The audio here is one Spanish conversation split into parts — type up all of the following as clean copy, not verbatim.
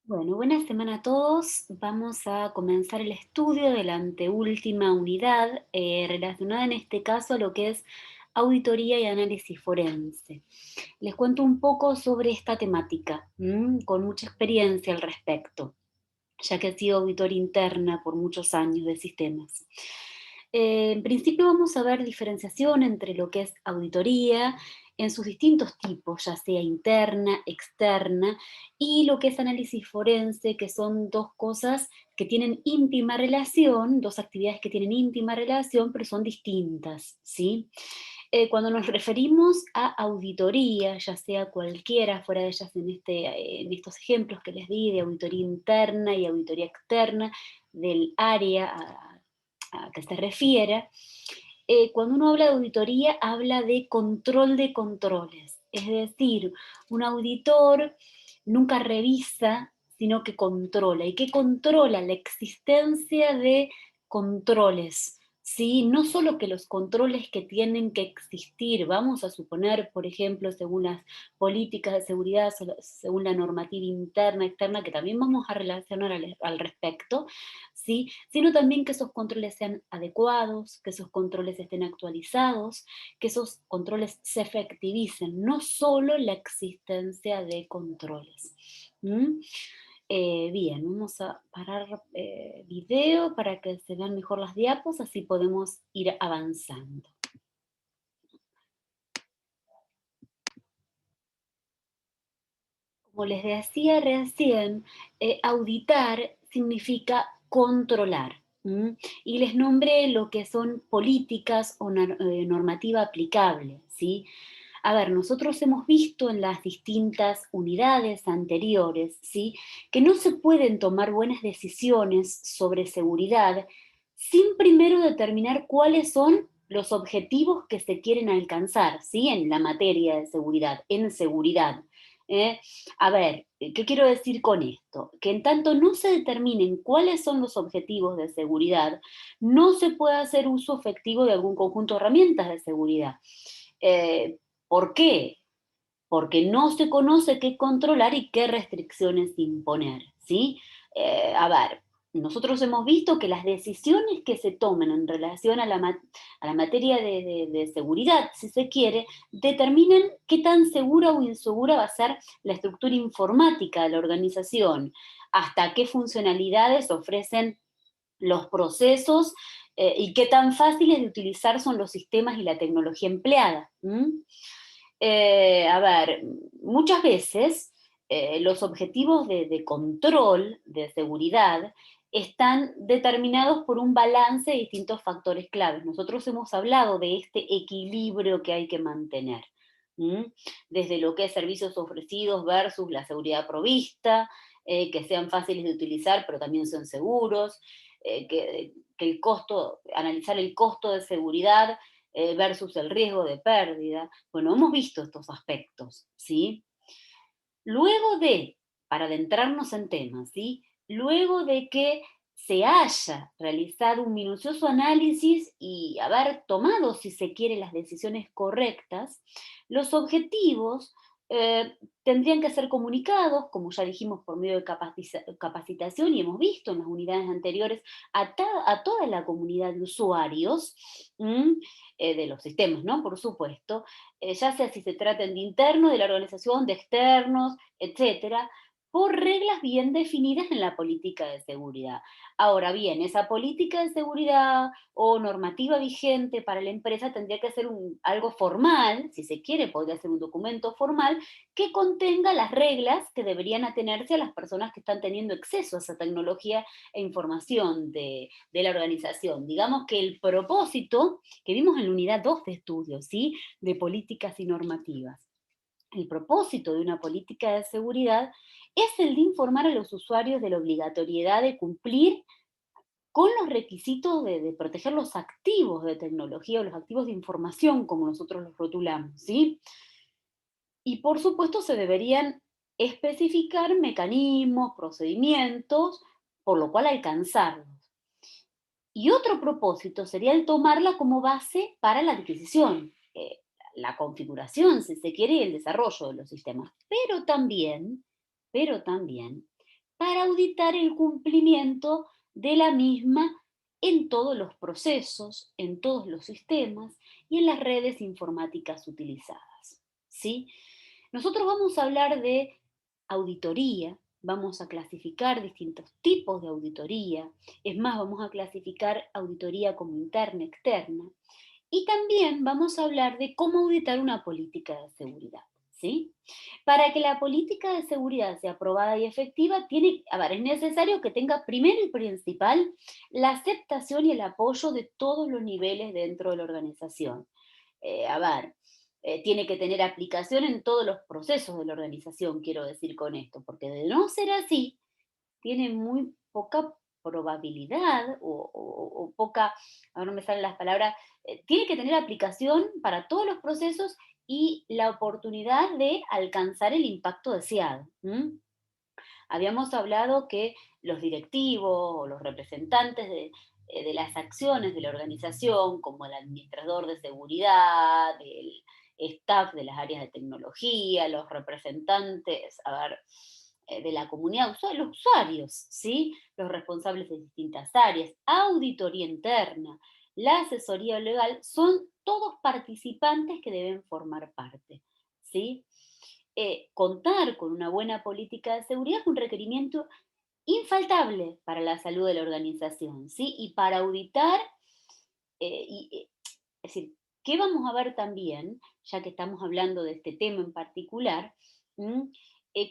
Bueno, buena semana a todos. Vamos a comenzar el estudio de la anteúltima unidad relacionada en este caso a lo que es auditoría y análisis forense. Les cuento un poco sobre esta temática, con mucha experiencia al respecto, ya que he sido auditor interna por muchos años de sistemas. En principio vamos a ver diferenciación entre lo que es auditoría en sus distintos tipos, ya sea interna, externa, y lo que es análisis forense, que son dos cosas que tienen íntima relación, dos actividades que tienen íntima relación, pero son distintas, ¿sí? Cuando nos referimos a auditoría, ya sea cualquiera fuera de ellas en estos ejemplos que les di de auditoría interna y auditoría externa, del área a que se refiera, cuando uno habla de auditoría, habla de control de controles. Es decir, un auditor nunca revisa, sino que controla. ¿Y qué controla? La existencia de controles. ¿Sí? No solo que los controles que tienen que existir, vamos a suponer, por ejemplo, según las políticas de seguridad, según la normativa interna, externa, que también vamos a relacionar al respecto, ¿sí? Sino también que esos controles sean adecuados, que esos controles estén actualizados, que esos controles se efectivicen, no solo la existencia de controles. ¿M? Bien, vamos a parar video para que se vean mejor las diapos, así podemos ir avanzando. Como les decía recién, auditar significa controlar. Y les nombré lo que son políticas o normativa aplicable, ¿sí? A ver, nosotros hemos visto en las distintas unidades anteriores, ¿sí? Que no se pueden tomar buenas decisiones sobre seguridad sin primero determinar cuáles son los objetivos que se quieren alcanzar, ¿sí? En la materia de seguridad, en seguridad. ¿eh? A ver, ¿qué quiero decir con esto? Que en tanto no se determinen cuáles son los objetivos de seguridad, no se puede hacer uso efectivo de algún conjunto de herramientas de seguridad. Eh, ¿Por qué? Porque no se conoce qué controlar y qué restricciones imponer, ¿sí? A ver, nosotros hemos visto que las decisiones que se toman en relación a a la materia de seguridad, si se quiere, determinan qué tan segura o insegura va a ser la estructura informática de la organización, hasta qué funcionalidades ofrecen los procesos y qué tan fáciles de utilizar son los sistemas y la tecnología empleada. A ver, muchas veces los objetivos de control, de seguridad, están determinados por un balance de distintos factores claves. Nosotros hemos hablado de este equilibrio que hay que mantener, ¿m? Desde lo que es servicios ofrecidos versus la seguridad provista, que sean fáciles de utilizar, pero también son seguros, que el costo, analizar el costo de seguridad versus el riesgo de pérdida. Bueno, hemos visto estos aspectos, ¿sí? Luego de, para adentrarnos en temas, ¿sí? Luego de que se haya realizado un minucioso análisis y haber tomado, si se quiere, las decisiones correctas, los objetivos tendrían que ser comunicados, como ya dijimos, por medio de capacitación y hemos visto en las unidades anteriores, a toda la comunidad de usuarios de los sistemas, ¿no? Por supuesto, ya sea si se traten de internos de la organización, de externos, etcétera, por reglas bien definidas en la política de seguridad. Ahora bien, esa política de seguridad o normativa vigente para la empresa tendría que ser algo formal, si se quiere, podría ser un documento formal que contenga las reglas que deberían atenerse a las personas que están teniendo acceso a esa tecnología e información de la organización. Digamos que el propósito que vimos en la unidad 2 de estudio, ¿sí? De políticas y normativas. El propósito de una política de seguridad es el de informar a los usuarios de la obligatoriedad de cumplir con los requisitos de proteger los activos de tecnología o los activos de información, como nosotros los rotulamos, ¿sí? Y por supuesto se deberían especificar mecanismos, procedimientos, por lo cual alcanzarlos. Y otro propósito sería el tomarla como base para la adquisición, la configuración, si se quiere, y el desarrollo de los sistemas. Pero también para auditar el cumplimiento de la misma en todos los procesos, en todos los sistemas y en las redes informáticas utilizadas. ¿Sí? Nosotros vamos a hablar de auditoría, vamos a clasificar distintos tipos de auditoría, es más, vamos a clasificar auditoría como interna, externa, y también vamos a hablar de cómo auditar una política de seguridad, ¿sí? Para que la política de seguridad sea aprobada y efectiva, es necesario que tenga primero y principal la aceptación y el apoyo de todos los niveles dentro de la organización. Eh, a ver, Tiene que tener aplicación en todos los procesos de la organización, quiero decir con esto, porque de no ser así, tiene muy poca probabilidad o poca, ahora no me salen las palabras, tiene que tener aplicación para todos los procesos y la oportunidad de alcanzar el impacto deseado. Habíamos hablado que los directivos o los representantes de las acciones de la organización, como el administrador de seguridad, el staff de las áreas de tecnología, los representantes, de la comunidad, los usuarios, ¿sí? Los responsables de distintas áreas, auditoría interna, la asesoría legal, son todos participantes que deben formar parte, ¿sí? Contar con una buena política de seguridad es un requerimiento infaltable para la salud de la organización, ¿sí? Y para auditar, es decir, ¿qué vamos a ver también, ya que estamos hablando de este tema en particular? ¿m?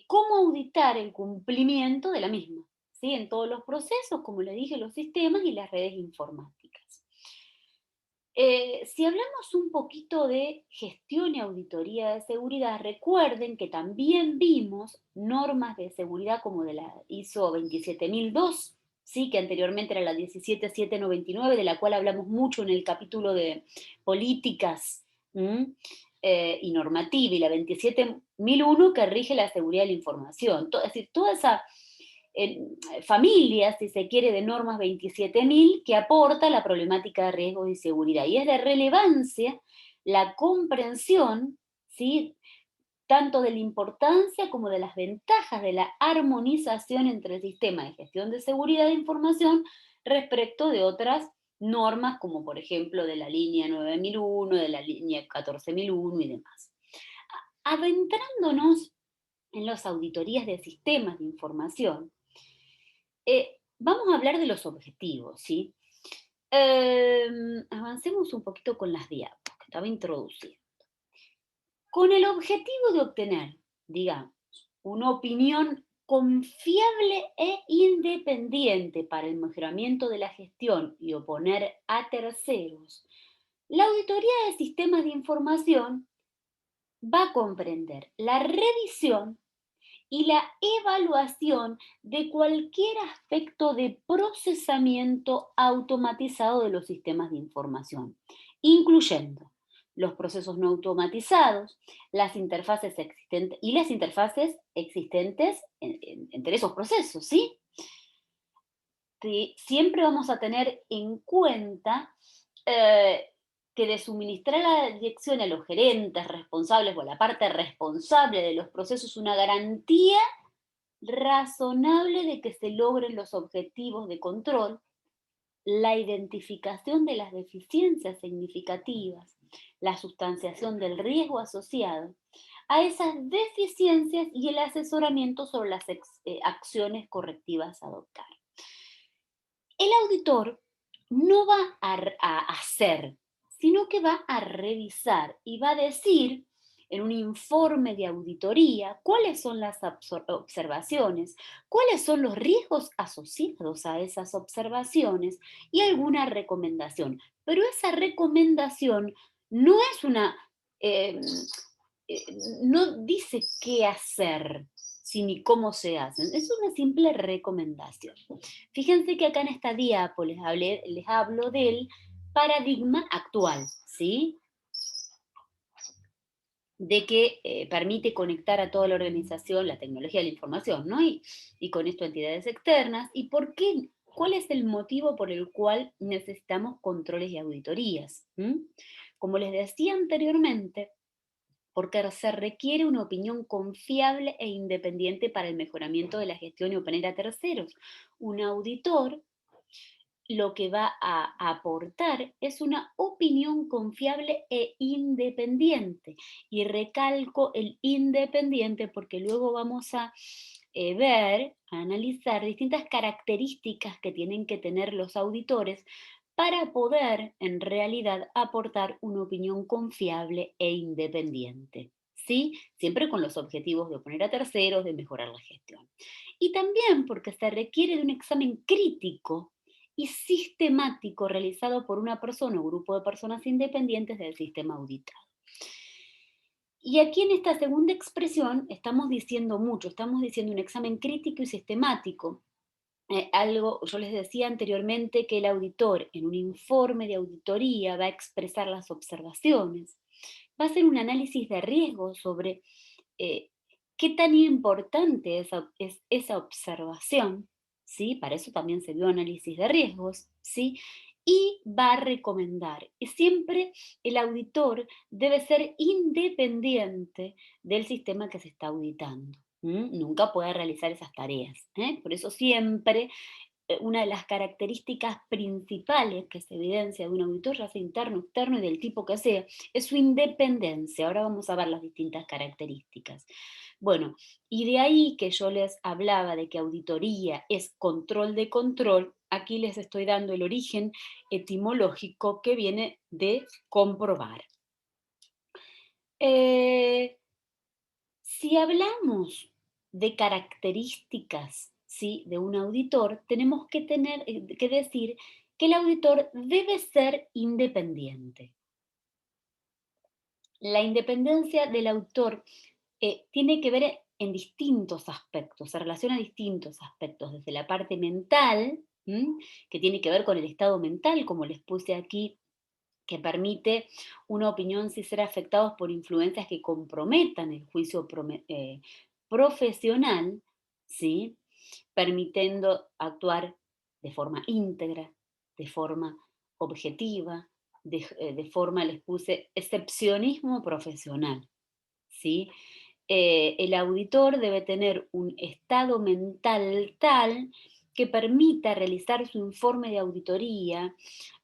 Cómo auditar el cumplimiento de la misma, ¿sí? En todos los procesos, como les dije, los sistemas y las redes informáticas. Si hablamos un poquito de gestión y auditoría de seguridad, recuerden que también vimos normas de seguridad como de la ISO 27002, ¿sí? Que anteriormente era la 17799, de la cual hablamos mucho en el capítulo de políticas, y normativa, y la 27001 que rige la seguridad de la información. Es decir, toda esa familias, si se quiere, de normas 27.000 que aporta la problemática de riesgos y seguridad. Y es de relevancia la comprensión, ¿sí? Tanto de la importancia como de las ventajas de la armonización entre el sistema de gestión de seguridad de información respecto de otras normas, como por ejemplo de la línea 9001, de la línea 14001 y demás. Adentrándonos en las auditorías de sistemas de información, vamos a hablar de los objetivos, ¿sí? Avancemos un poquito con las diapos que estaba introduciendo. Con el objetivo de obtener, digamos, una opinión confiable e independiente para el mejoramiento de la gestión y oponer a terceros, la auditoría de sistemas de información va a comprender la revisión y la evaluación de cualquier aspecto de procesamiento automatizado de los sistemas de información, incluyendo los procesos no automatizados, las interfaces existentes y las interfaces existentes entre esos procesos, ¿sí? Siempre vamos a tener en cuenta eh, que de suministrar a la dirección, a los gerentes responsables o a la parte responsable de los procesos una garantía razonable de que se logren los objetivos de control, la identificación de las deficiencias significativas, la sustanciación del riesgo asociado a esas deficiencias y el asesoramiento sobre las acciones correctivas a adoptar. El auditor no va a hacer, sino que va a revisar y va a decir en un informe de auditoría cuáles son las observaciones, cuáles son los riesgos asociados a esas observaciones y alguna recomendación. Pero esa recomendación no es eh, eh, no dice qué hacer, sino cómo se hacen. Es una simple recomendación. Fíjense que acá en esta diapo les hablo del paradigma actual, ¿sí? De que permite conectar a toda la organización la tecnología de la información, ¿no? Y con esto entidades externas. ¿Y por qué? ¿Cuál es el motivo por el cual necesitamos controles y auditorías? Como les decía anteriormente, porque se requiere una opinión confiable e independiente para el mejoramiento de la gestión y oponer a terceros. Un auditor lo que va a aportar es una opinión confiable e independiente. Y recalco el independiente porque luego vamos a ver, a analizar distintas características que tienen que tener los auditores para poder en realidad aportar una opinión confiable e independiente. ¿Sí? Siempre con los objetivos de oponer a terceros, de mejorar la gestión. Y también porque se requiere de un examen crítico y sistemático realizado por una persona o grupo de personas independientes del sistema auditado. Y aquí en esta segunda expresión estamos diciendo mucho, estamos diciendo un examen crítico y sistemático. Algo, yo les decía anteriormente que el auditor en un informe de auditoría va a expresar las observaciones, va a hacer un análisis de riesgo sobre eh, qué tan importante es esa observación, ¿sí? Para eso también se dio análisis de riesgos, ¿sí? Y va a recomendar. Y siempre el auditor debe ser independiente del sistema que se está auditando. Nunca puede realizar esas tareas. Por eso siempre una de las características principales que se evidencia de un auditor, ya sea interno, externo y del tipo que sea, es su independencia. Ahora vamos a ver las distintas características. Bueno, y de ahí que yo les hablaba de que auditoría es control de control, aquí les estoy dando el origen etimológico que viene de comprobar. Eh, si hablamos de características, ¿sí?, de un auditor, tenemos que tener que decir que el auditor debe ser independiente. La independencia del autor tiene que ver en distintos aspectos, se relaciona a distintos aspectos, desde la parte mental, que tiene que ver con el estado mental, como les puse aquí, que permite una opinión sin ser afectados por influencias que comprometan el juicio profesional, ¿sí? Permitiendo actuar de forma íntegra, de forma objetiva, de forma, les puse, excepcionismo profesional, ¿sí? El auditor debe tener un estado mental tal que permita realizar su informe de auditoría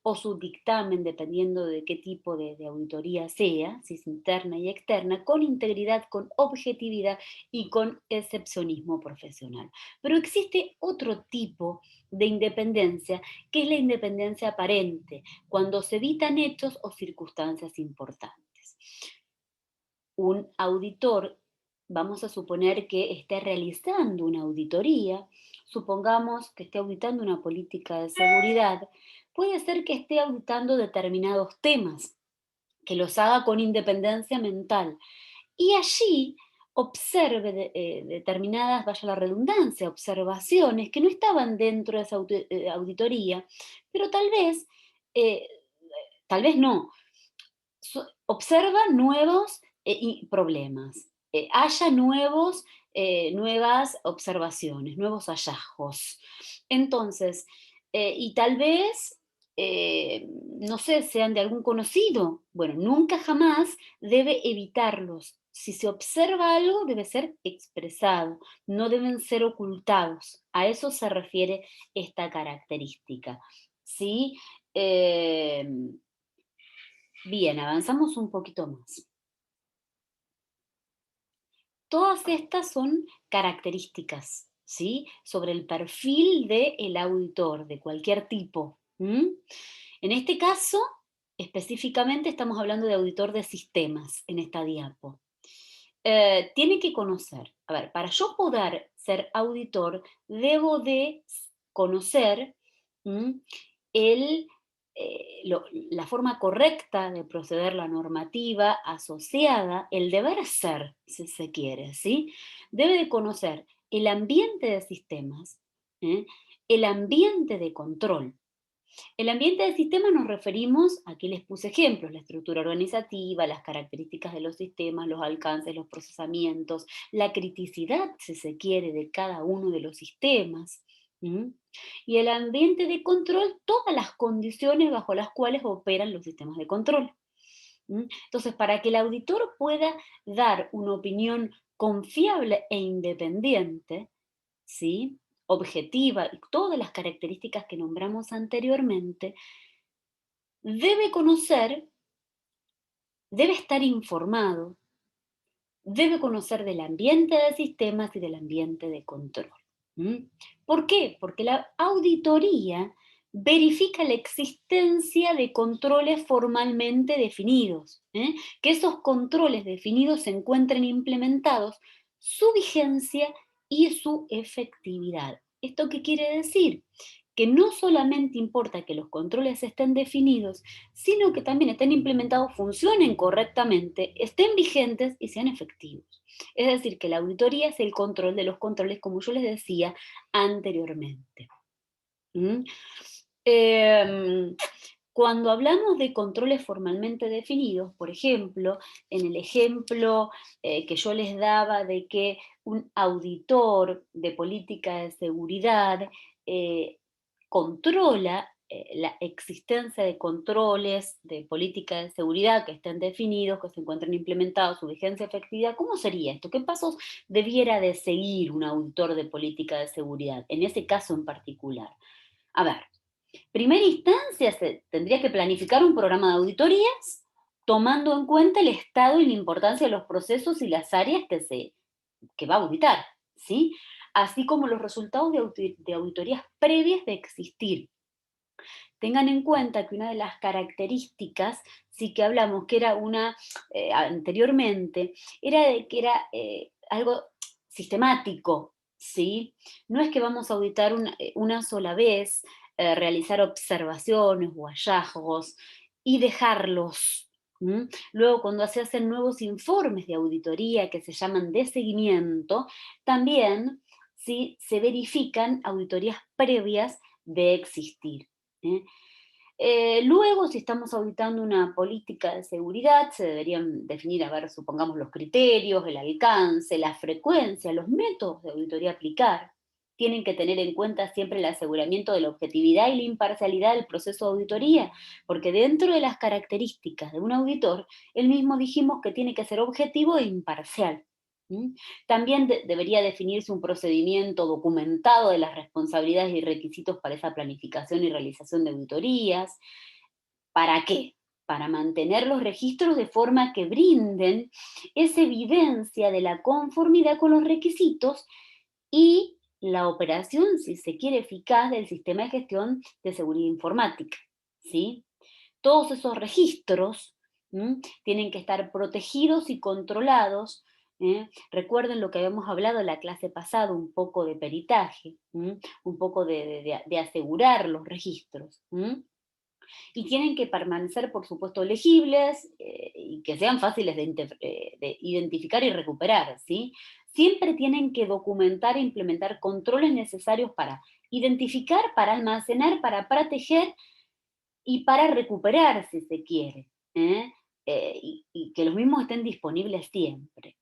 o su dictamen, dependiendo de qué tipo de auditoría sea, si es interna y externa, con integridad, con objetividad y con excepcionismo profesional. Pero existe otro tipo de independencia, que es la independencia aparente, cuando se evitan hechos o circunstancias importantes. Un auditor, vamos a suponer que esté realizando una auditoría, supongamos que esté auditando una política de seguridad, puede ser que esté auditando determinados temas, que los haga con independencia mental. Y allí observe determinadas, vaya la redundancia, observaciones que no estaban dentro de esa auditoría, pero eh, tal vez no, observa nuevos problemas, haya nuevas observaciones, nuevos hallazgos. Entonces, y tal vez, no sé, sean de algún conocido. Bueno, nunca jamás debe evitarlos. Si se observa algo, debe ser expresado, no deben ser ocultados. A eso se refiere esta característica. ¿Sí? Eh, Bien, avanzamos un poquito más. Todas estas son características, ¿sí? Sobre el perfil del auditor, de cualquier tipo. En este caso, específicamente estamos hablando de auditor de sistemas en esta diapo. Tiene que conocer, a ver, para yo poder ser auditor, debo de conocer ¿m? el, la forma correcta de proceder, la normativa asociada, el deber ser, si se quiere, ¿sí? Debe de conocer el ambiente de sistemas, ¿eh? El ambiente de control. El ambiente del sistema nos referimos, aquí les puse ejemplos, la estructura organizativa, las características de los sistemas, los alcances, los procesamientos, la criticidad, si se quiere, de cada uno de los sistemas. Y el ambiente de control, todas las condiciones bajo las cuales operan los sistemas de control. Entonces, para que el auditor pueda dar una opinión confiable e independiente, ¿sí? Objetiva y todas las características que nombramos anteriormente, debe conocer, debe estar informado, debe conocer del ambiente de sistemas y del ambiente de control. ¿Mm? ¿Por qué? Porque la auditoría verifica la existencia de controles formalmente definidos, que esos controles definidos se encuentren implementados, su vigencia y su efectividad. ¿Esto qué quiere decir? Que no solamente importa que los controles estén definidos, sino que también estén implementados, funcionen correctamente, estén vigentes y sean efectivos. Es decir, que la auditoría es el control de los controles, como yo les decía anteriormente. ¿Mm? Em, Cuando hablamos de controles formalmente definidos, por ejemplo, en el ejemplo que yo les daba de que un auditor de política de seguridad eh, controla la existencia de controles de política de seguridad que estén definidos, que se encuentren implementados, su vigencia, efectividad, ¿cómo sería esto? ¿Qué pasos debiera de seguir un auditor de política de seguridad en ese caso en particular? A ver, primera instancia, se tendría que planificar un programa de auditorías tomando en cuenta el estado y la importancia de los procesos y las áreas que va a auditar, ¿sí? Así como los resultados de auditorías previas de existir. Tengan en cuenta que una de las características, sí que hablamos que era anteriormente, era de que era algo sistemático, ¿sí? No es que vamos a auditar una sola vez, realizar observaciones o hallazgos y dejarlos. Luego, cuando se hacen nuevos informes de auditoría que se llaman de seguimiento, también ¿sí? Se verifican auditorías previas de existir. ¿eh? Luego, si estamos auditando una política de seguridad, se deberían definir, a ver, supongamos los criterios, el alcance, la frecuencia, los métodos de auditoría a aplicar. Tienen que tener en cuenta siempre el aseguramiento de la objetividad y la imparcialidad del proceso de auditoría, porque dentro de las características de un auditor, él mismo dijimos que tiene que ser objetivo e imparcial. ¿Mm? También debería definirse un procedimiento documentado de las responsabilidades y requisitos para esa planificación y realización de auditorías. ¿Para qué? Para mantener los registros de forma que brinden esa evidencia de la conformidad con los requisitos y la operación, si se quiere, eficaz del sistema de gestión de seguridad informática. ¿Sí? Todos esos registros tienen que estar protegidos y controlados. Recuerden lo que habíamos hablado en la clase pasada, un poco de peritaje, un poco de asegurar los registros. Y tienen que permanecer, por supuesto, legibles y que sean fáciles de identificar y recuperar. ¿Sí? Siempre tienen que documentar e implementar controles necesarios para identificar, para almacenar, para proteger y para recuperar, si se quiere, y que los mismos estén disponibles siempre.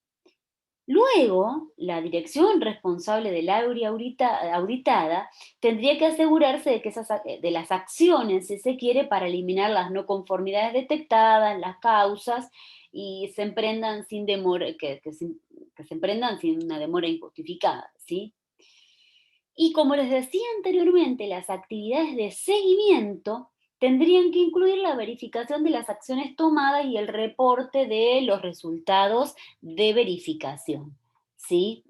Luego, la dirección responsable del área auditada tendría que asegurarse de, de las acciones, si se quiere, para eliminar las no conformidades detectadas, las causas, y se emprendan sin demora, que se emprendan sin una demora injustificada, ¿sí? Y como les decía anteriormente, las actividades de seguimiento tendrían que incluir la verificación de las acciones tomadas y el reporte de los resultados de verificación. ¿Sí?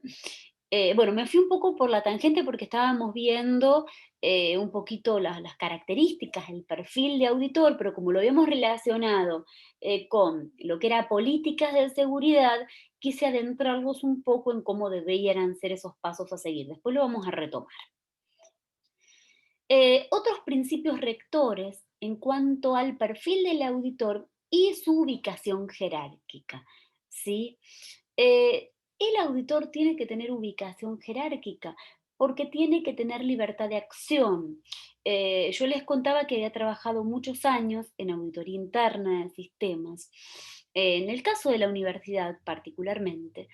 Bueno, me fui un poco por la tangente porque estábamos viendo un poquito las características, el perfil de auditor, pero como lo habíamos relacionado con lo que era políticas de seguridad, quise adentrarlos un poco en cómo deberían ser esos pasos a seguir. Después lo vamos a retomar. Otros principios rectores en cuanto al perfil del auditor y su ubicación jerárquica. ¿Sí? El auditor tiene que tener ubicación jerárquica porque tiene que tener libertad de acción. Yo les contaba que había trabajado muchos años en auditoría interna de sistemas, en el caso de la universidad particularmente.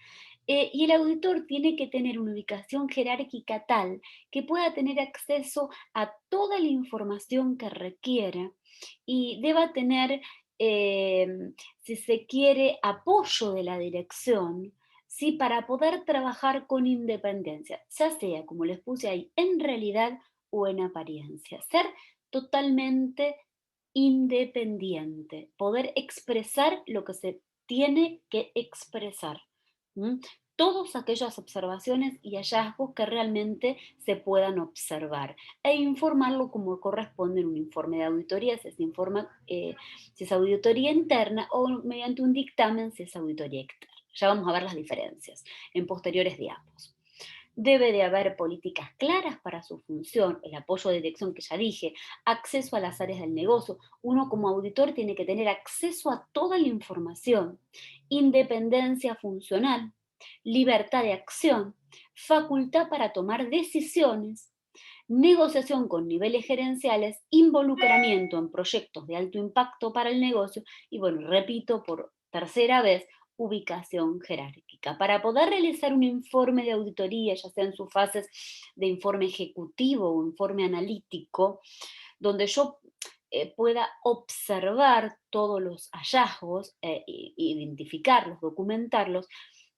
Y el auditor tiene que tener una ubicación jerárquica tal que pueda tener acceso a toda la información que requiera y deba tener si se quiere, apoyo de la dirección, ¿sí? Para poder trabajar con independencia, ya sea, como les puse ahí, en realidad o en apariencia. Ser totalmente independiente, poder expresar lo que se tiene que expresar. ¿M? Todas aquellas observaciones y hallazgos que realmente se puedan observar e informarlo como corresponde en un informe de auditoría, si se informa, si es auditoría interna o mediante un dictamen si es auditoría externa. Ya vamos a ver las diferencias en posteriores diapos. Debe de haber políticas claras para su función, el apoyo de dirección que ya dije, acceso a las áreas del negocio. Uno como auditor tiene que tener acceso a toda la información, independencia funcional, libertad de acción, facultad para tomar decisiones, negociación con niveles gerenciales, involucramiento en proyectos de alto impacto para el negocio y, bueno, repito por tercera vez, ubicación jerárquica. Para poder realizar un informe de auditoría, ya sea en sus fases de informe ejecutivo o informe analítico, donde yo pueda observar todos los hallazgos, identificarlos, documentarlos,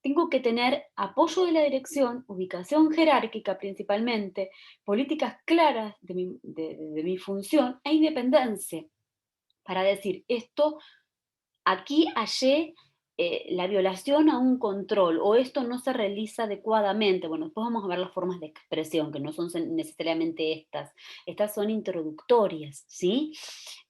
tengo que tener apoyo de la dirección, ubicación jerárquica principalmente, políticas claras de mi función e independencia para decir esto, aquí hallé la violación a un control o esto no se realiza adecuadamente. Bueno, después vamos a ver las formas de expresión, que no son necesariamente estas. Estas son introductorias, ¿sí?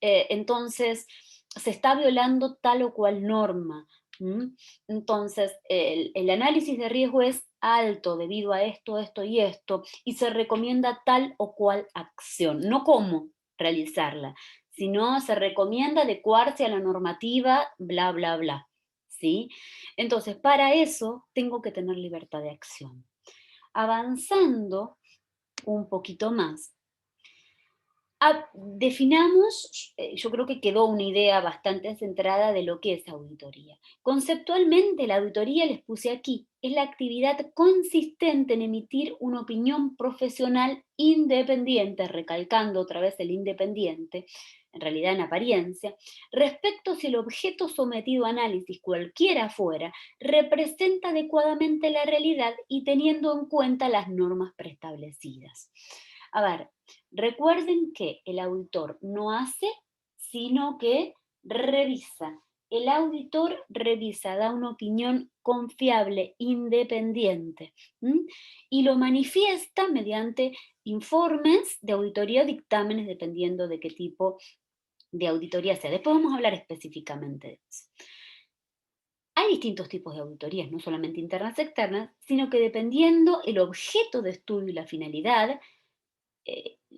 Entonces, se está violando tal o cual norma. ¿M? Entonces, el análisis de riesgo es alto debido a esto, esto y se recomienda tal o cual acción, no cómo realizarla, sino se recomienda adecuarse a la normativa, bla, bla, bla. ¿Sí? Entonces, para eso tengo que tener libertad de acción. Avanzando un poquito más, definamos, yo creo que quedó una idea bastante centrada de lo que es auditoría. Conceptualmente, la auditoría, les puse aquí, es la actividad consistente en emitir una opinión profesional independiente, recalcando otra vez el independiente, en realidad en apariencia, respecto si el objeto sometido a análisis, cualquiera fuera, representa adecuadamente la realidad y teniendo en cuenta las normas preestablecidas. A ver, recuerden que el auditor no hace, sino que revisa. El auditor revisa, da una opinión confiable, independiente, ¿m? Y lo manifiesta mediante informes de auditoría o dictámenes, dependiendo de qué tipo de auditoría sea. Después vamos a hablar específicamente de eso. Hay distintos tipos de auditorías, no solamente internas y externas, sino que dependiendo el objeto de estudio y la finalidad,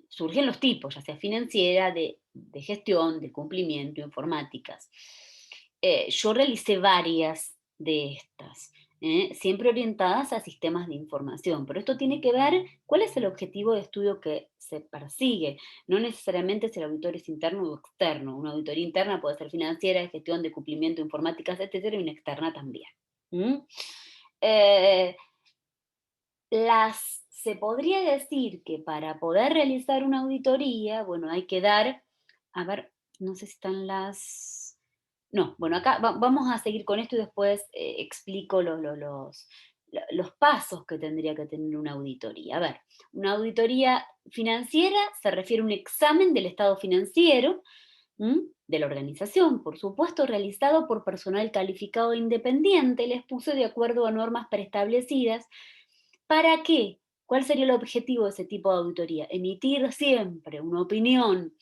surgen los tipos, ya sea financiera, de gestión, de cumplimiento, informáticas. Yo realicé varias de estas, siempre orientadas a sistemas de información, pero esto tiene que ver cuál es el objetivo de estudio que se persigue, no necesariamente si el auditor es interno o externo. Una auditoría interna puede ser financiera, de gestión, de cumplimiento, informáticas, etcétera, y una externa también. ¿Mm? Eh, se podría decir que para poder realizar una auditoría, bueno, hay que dar, a ver, no sé si están las... No, bueno, acá vamos a seguir con esto y después explico los pasos que tendría que tener una auditoría. A ver, una auditoría financiera se refiere a un examen del estado financiero, de la organización, por supuesto, realizado por personal calificado e independiente, les puse de acuerdo a normas preestablecidas. ¿Para qué? ¿Cuál sería el objetivo de ese tipo de auditoría? Emitir siempre una opinión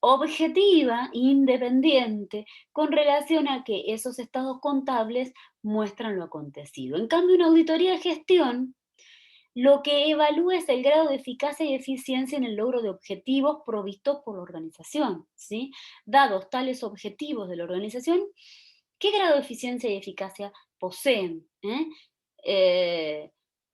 objetiva, independiente, con relación a que esos estados contables muestran lo acontecido. En cambio, una auditoría de gestión lo que evalúa es el grado de eficacia y eficiencia en el logro de objetivos provistos por la organización, ¿sí? Dados tales objetivos de la organización, ¿qué grado de eficiencia y eficacia poseen?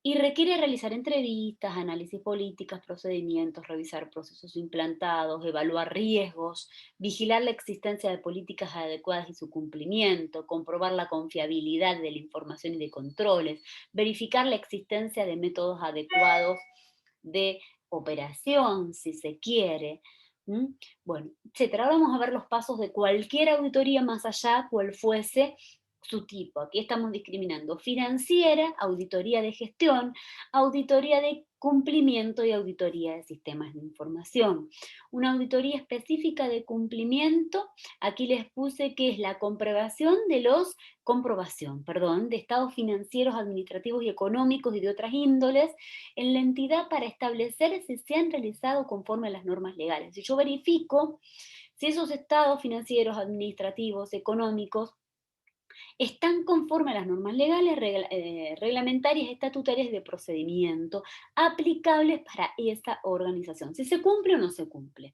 Y requiere realizar entrevistas, análisis políticas, procedimientos, revisar procesos implantados, evaluar riesgos, vigilar la existencia de políticas adecuadas y su cumplimiento, comprobar la confiabilidad de la información y de controles, verificar la existencia de métodos adecuados de operación, si se quiere, ¿Mm? Bueno, etcétera. Ahora vamos a ver los pasos de cualquier auditoría más allá, cual fuese su tipo. Aquí estamos discriminando financiera, auditoría de gestión, auditoría de cumplimiento y auditoría de sistemas de información. Una auditoría específica de cumplimiento, aquí les puse que es la comprobación, perdón, de estados financieros, administrativos y económicos y de otras índoles en la entidad para establecer si se han realizado conforme a las normas legales. Si yo verifico si esos estados financieros, administrativos, económicos están conforme a las normas legales, reglamentarias, estatutarias de procedimiento aplicables para esa organización, si se cumple o no se cumple.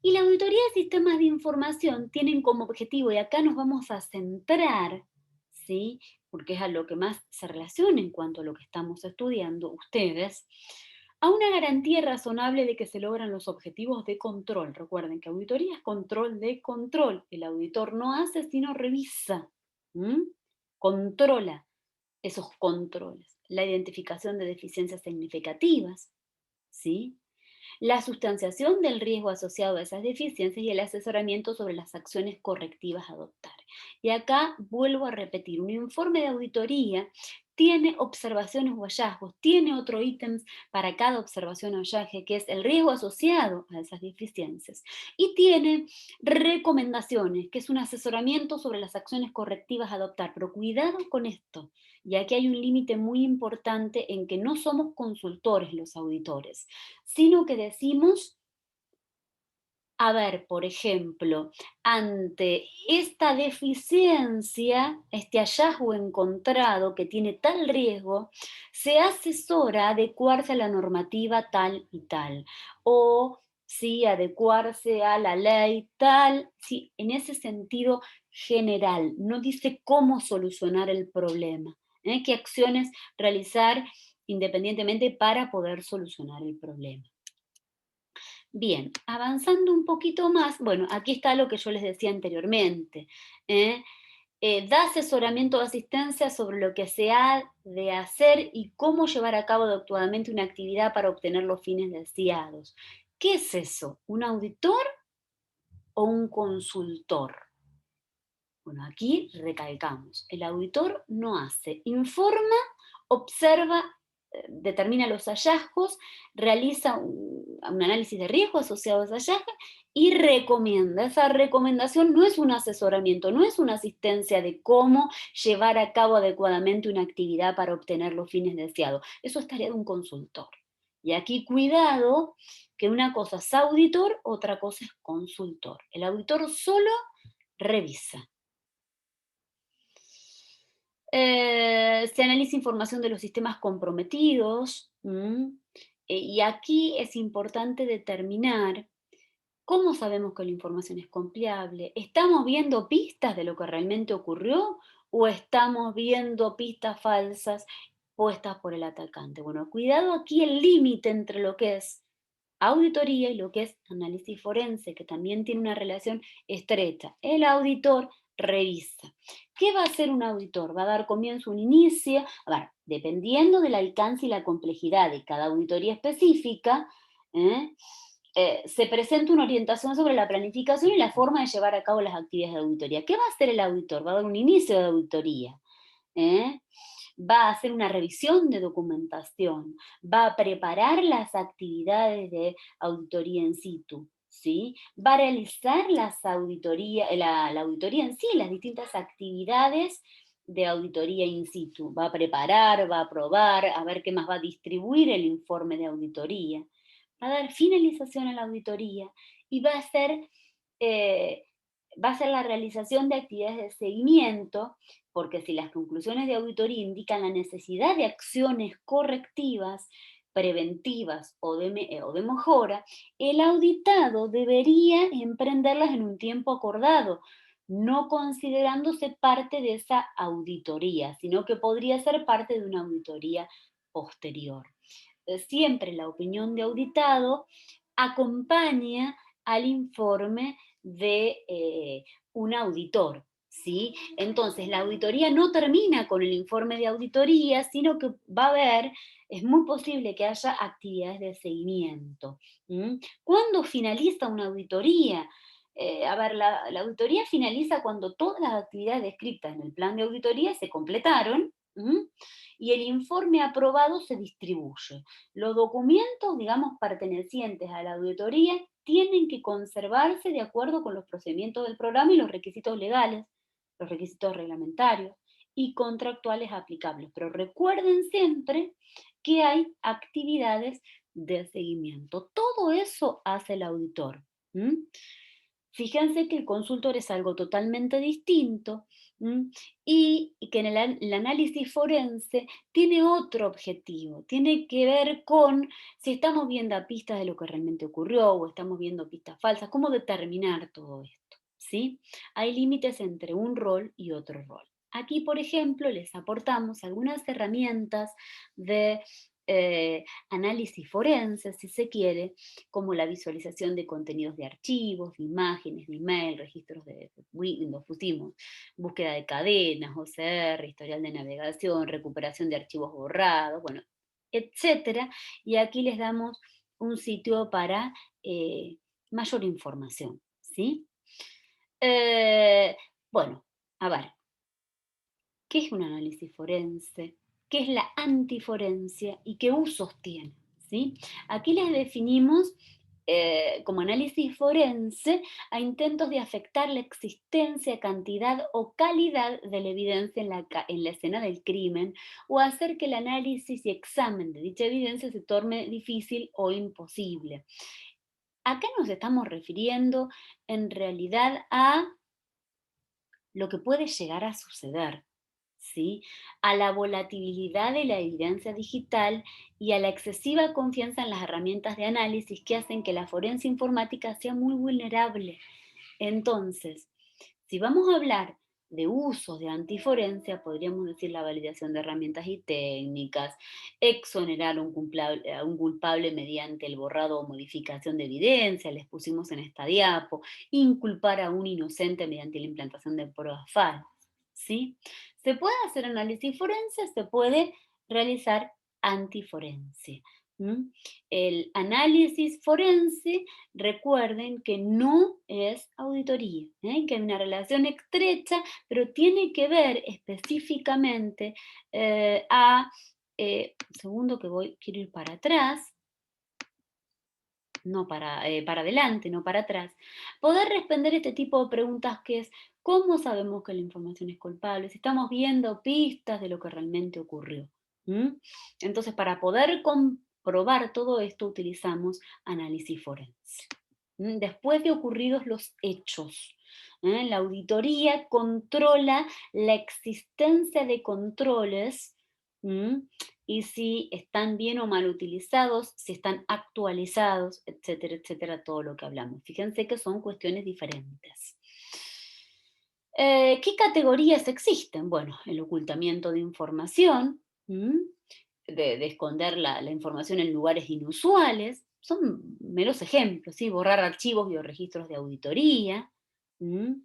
Y la auditoría de sistemas de información tienen como objetivo, y acá nos vamos a centrar, ¿sí? Porque es a lo que más se relaciona en cuanto a lo que estamos estudiando ustedes, a una garantía razonable de que se logran los objetivos de control. Recuerden que auditoría es control de control. El auditor no hace sino revisa, ¿m? Controla esos controles. La identificación de deficiencias significativas, ¿sí? La sustanciación del riesgo asociado a esas deficiencias y el asesoramiento sobre las acciones correctivas a adoptar. Y acá vuelvo a repetir, un informe de auditoría tiene observaciones o hallazgos, tiene otro ítem para cada observación o hallazgo, que es el riesgo asociado a esas deficiencias. Y tiene recomendaciones, que es un asesoramiento sobre las acciones correctivas a adoptar. Pero cuidado con esto, y aquí hay un límite muy importante en que no somos consultores los auditores, sino que decimos, a ver, por ejemplo, ante esta deficiencia, este hallazgo encontrado que tiene tal riesgo, se asesora adecuarse a la normativa tal y tal, o sí, adecuarse a la ley tal, sí, en ese sentido general, no dice cómo solucionar el problema, qué acciones realizar independientemente para poder solucionar el problema. Bien, avanzando un poquito más, bueno, aquí está lo que yo les decía anteriormente. ¿eh? Da asesoramiento o asistencia sobre lo que se ha de hacer y cómo llevar a cabo adecuadamente una actividad para obtener los fines deseados. ¿Qué es eso? ¿Un auditor o un consultor? Bueno, aquí recalcamos, el auditor no hace, informa, observa, determina los hallazgos, realiza un análisis de riesgo asociado a ese hallazgo y recomienda. Esa recomendación no es un asesoramiento, no es una asistencia de cómo llevar a cabo adecuadamente una actividad para obtener los fines deseados. Eso es tarea de un consultor. Y aquí cuidado, que una cosa es auditor, otra cosa es consultor. El auditor solo revisa. Se analiza información de los sistemas comprometidos, y aquí es importante determinar cómo sabemos que la información es confiable. ¿Estamos viendo pistas de lo que realmente ocurrió o estamos viendo pistas falsas puestas por el atacante? Bueno, cuidado aquí el límite entre lo que es auditoría y lo que es análisis forense, que también tiene una relación estrecha. El auditor revisa. ¿Qué va a hacer un auditor? ¿Va a dar comienzo, un inicio? A ver, dependiendo del alcance y la complejidad de cada auditoría específica, ¿eh? Se presenta una orientación sobre la planificación y la forma de llevar a cabo las actividades de auditoría. ¿Qué va a hacer el auditor? Va a dar un inicio de auditoría. ¿eh? Va a hacer una revisión de documentación, va a preparar las actividades de auditoría in situ, ¿sí? Va a realizar la auditoría en sí, las distintas actividades de auditoría in situ. Va a preparar, va a aprobar, a ver qué más va a distribuir el informe de auditoría. Va a dar finalización a la auditoría y eh, va a ser la realización de actividades de seguimiento, porque si las conclusiones de auditoría indican la necesidad de acciones correctivas, preventivas o de mejora, el auditado debería emprenderlas en un tiempo acordado, no considerándose parte de esa auditoría, sino que podría ser parte de una auditoría posterior. Siempre la opinión de auditado acompaña al informe de un auditor, ¿sí? Entonces, la auditoría no termina con el informe de auditoría, sino que va a haber, es muy posible que haya actividades de seguimiento. ¿M? ¿Cuándo finaliza una auditoría? A ver, la auditoría finaliza cuando todas las actividades descritas en el plan de auditoría se completaron. ¿M? Y el informe aprobado se distribuye. Los documentos, digamos, pertenecientes a la auditoría tienen que conservarse de acuerdo con los procedimientos del programa y los requisitos legales, los requisitos reglamentarios y contractuales aplicables. Pero recuerden siempre que hay actividades de seguimiento. Todo eso hace el auditor. ¿M? Fíjense que el consultor es algo totalmente distinto, ¿m? Y que en el análisis forense tiene otro objetivo, tiene que ver con si estamos viendo a pistas de lo que realmente ocurrió o estamos viendo pistas falsas, cómo determinar todo esto, ¿sí? Hay límites entre un rol y otro rol. Aquí, por ejemplo, les aportamos algunas herramientas de análisis forense, si se quiere, como la visualización de contenidos de archivos, de imágenes, de email, registros de Windows, pusimos, búsqueda de cadenas, OCR, historial de navegación, recuperación de archivos borrados, bueno, etcétera. Y aquí les damos un sitio para mayor información, ¿sí? Eh, bueno, a ver, ¿qué es un análisis forense? ¿Qué es la antiforencia y qué usos tiene? ¿Sí? Aquí les definimos como análisis forense a intentos de afectar la existencia, cantidad o calidad de la evidencia en la escena del crimen o hacer que el análisis y examen de dicha evidencia se torne difícil o imposible. ¿A qué nos estamos refiriendo? En realidad a lo que puede llegar a suceder, ¿sí? A la volatilidad de la evidencia digital y a la excesiva confianza en las herramientas de análisis que hacen que la forense informática sea muy vulnerable. Entonces, si vamos a hablar de usos de antiforencia, podríamos decir la validación de herramientas y técnicas, exonerar a un culpable mediante el borrado o modificación de evidencia, les pusimos en esta diapo, inculpar a un inocente mediante la implantación de pruebas falsas, ¿sí? Se puede hacer análisis forense, se puede realizar antiforencia. ¿M? El análisis forense, recuerden que no es auditoría, que hay una relación estrecha, pero tiene que ver específicamente segundo que voy, quiero ir para atrás, no para adelante, no para atrás, poder responder este tipo de preguntas que es, ¿cómo sabemos que la información es culpable? Si estamos viendo pistas de lo que realmente ocurrió. ¿M? Entonces, para poder comprobar todo esto, utilizamos análisis forense. Después de ocurridos los hechos. La auditoría controla la existencia de controles, y si están bien o mal utilizados, si están actualizados, etcétera, etcétera, todo lo que hablamos. Fíjense que son cuestiones diferentes. ¿Qué categorías existen? Bueno, el ocultamiento de información, de esconder la información en lugares inusuales, son meros ejemplos, ¿sí? Borrar archivos, bioregistros de auditoría, ¿m?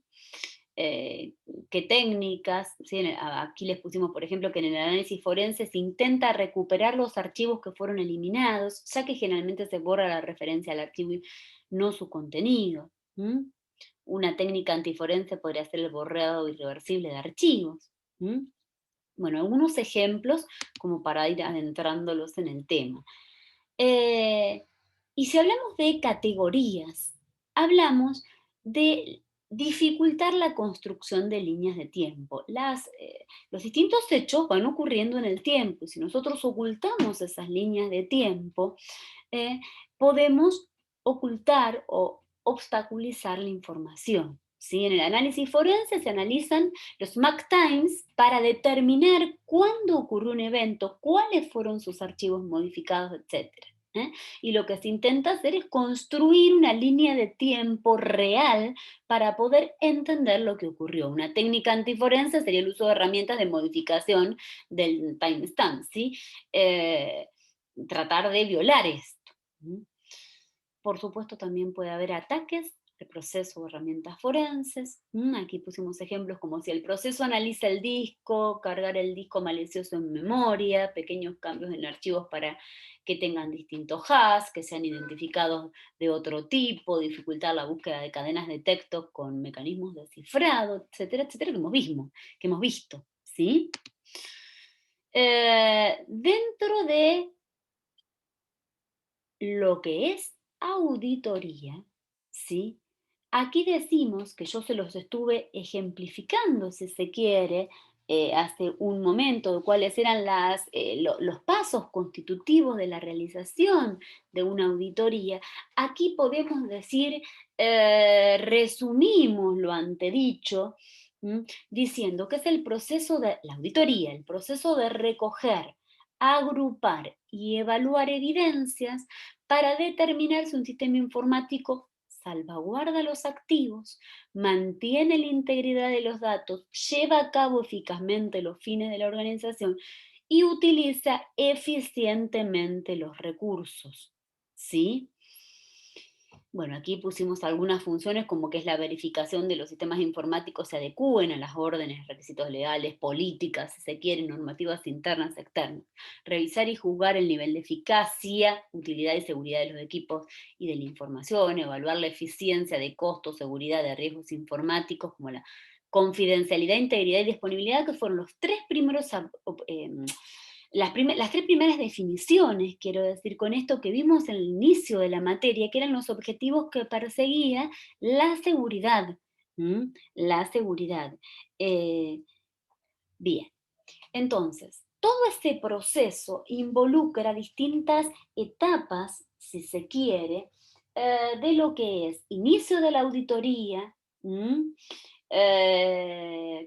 Eh, qué técnicas, ¿sí? Aquí les pusimos, por ejemplo, que en el análisis forense se intenta recuperar los archivos que fueron eliminados, ya que generalmente se borra la referencia al archivo y no su contenido. Una técnica antiforense podría ser el borrado irreversible de archivos. Bueno, algunos ejemplos como para ir adentrándolos en el tema. Eh, y si hablamos de categorías, hablamos de dificultar la construcción de líneas de tiempo. Los distintos hechos van ocurriendo en el tiempo y si nosotros ocultamos esas líneas de tiempo, eh, podemos ocultar o obstaculizar la información. ¿Sí? En el análisis forense se analizan los MAC times para determinar cuándo ocurrió un evento, cuáles fueron sus archivos modificados, etc. Y lo que se intenta hacer es construir una línea de tiempo real para poder entender lo que ocurrió. Una técnica antiforense sería el uso de herramientas de modificación del timestamp, ¿sí? Tratar de violar esto. Por supuesto, también puede haber ataques el proceso o herramientas forenses. Aquí pusimos ejemplos como si el proceso analiza el disco, cargar el disco malicioso en memoria, pequeños cambios en archivos para que tengan distintos hash, que sean identificados de otro tipo, dificultar la búsqueda de cadenas de texto con mecanismos de cifrado, etcétera, que hemos visto, ¿sí? Dentro de lo que es auditoría, ¿sí? Aquí decimos que yo se los estuve ejemplificando, si se quiere, hace un momento, de cuáles eran los pasos constitutivos de la realización de una auditoría. Aquí podemos decir, resumimos lo antedicho, ¿m? Diciendo que es el proceso de la auditoría, el proceso de recoger, agrupar y evaluar evidencias para determinar si un sistema informático salvaguarda los activos, mantiene la integridad de los datos, lleva a cabo eficazmente los fines de la organización y utiliza eficientemente los recursos. ¿Sí? Bueno, aquí pusimos algunas funciones como que es la verificación de los sistemas informáticos se adecúen a las órdenes, requisitos legales, políticas, si se quieren, normativas internas, externas. Revisar y juzgar el nivel de eficacia, utilidad y seguridad de los equipos y de la información, evaluar la eficiencia de costos, seguridad de riesgos informáticos, como la confidencialidad, integridad y disponibilidad, que fueron los tres primeros las tres primeras definiciones, quiero decir con esto, que vimos en el inicio de la materia, que eran los objetivos que perseguía la seguridad. La seguridad. Eh, bien, entonces, todo este proceso involucra distintas etapas, si se quiere, de lo que es inicio de la auditoría,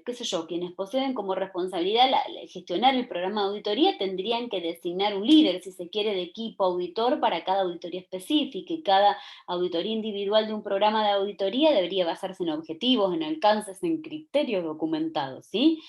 qué sé yo, quienes poseen como responsabilidad gestionar el programa de auditoría tendrían que designar un líder, si se quiere, de equipo auditor para cada auditoría específica, y cada auditoría individual de un programa de auditoría debería basarse en objetivos, en alcances, en criterios documentados, ¿sí?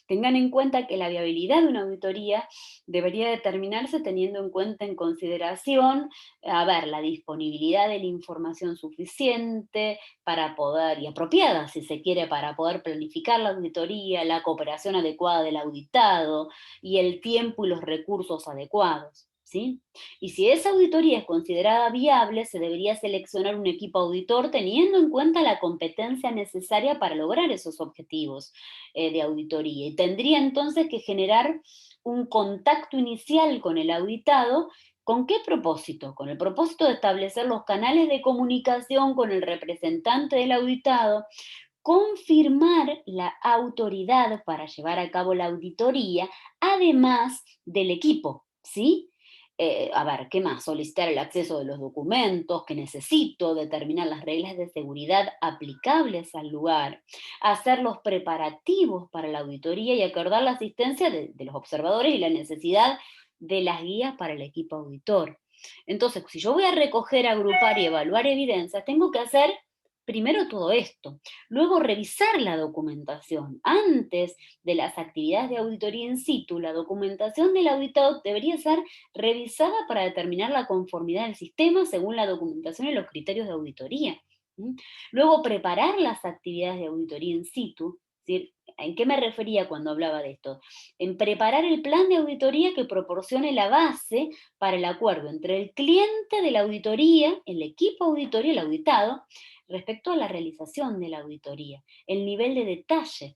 Tengan en cuenta que la viabilidad de una auditoría debería determinarse teniendo en cuenta, en consideración, a ver, la disponibilidad de la información suficiente para poder, y apropiada si se quiere, para poder planificar la auditoría, la cooperación adecuada del auditado y el tiempo y los recursos adecuados. ¿Sí? Y si esa auditoría es considerada viable, se debería seleccionar un equipo auditor teniendo en cuenta la competencia necesaria para lograr esos objetivos de auditoría. Y tendría entonces que generar un contacto inicial con el auditado. ¿Con qué propósito? Con el propósito de establecer los canales de comunicación con el representante del auditado, confirmar la autoridad para llevar a cabo la auditoría, además del equipo, ¿sí? A ver, ¿qué más? Solicitar el acceso de los documentos que necesito, determinar las reglas de seguridad aplicables al lugar, hacer los preparativos para la auditoría y acordar la asistencia de los observadores y la necesidad de las guías para el equipo auditor. Entonces, si yo voy a recoger, agrupar y evaluar evidencias, tengo que hacer primero todo esto, luego revisar la documentación. Antes de las actividades de auditoría in situ, la documentación del auditado debería ser revisada para determinar la conformidad del sistema según la documentación y los criterios de auditoría. Luego preparar las actividades de auditoría in situ. Es decir, ¿en qué me refería cuando hablaba de esto? En preparar el plan de auditoría que proporcione la base para el acuerdo entre el cliente de la auditoría, el equipo auditorio y el auditado, respecto a la realización de la auditoría, el nivel de detalle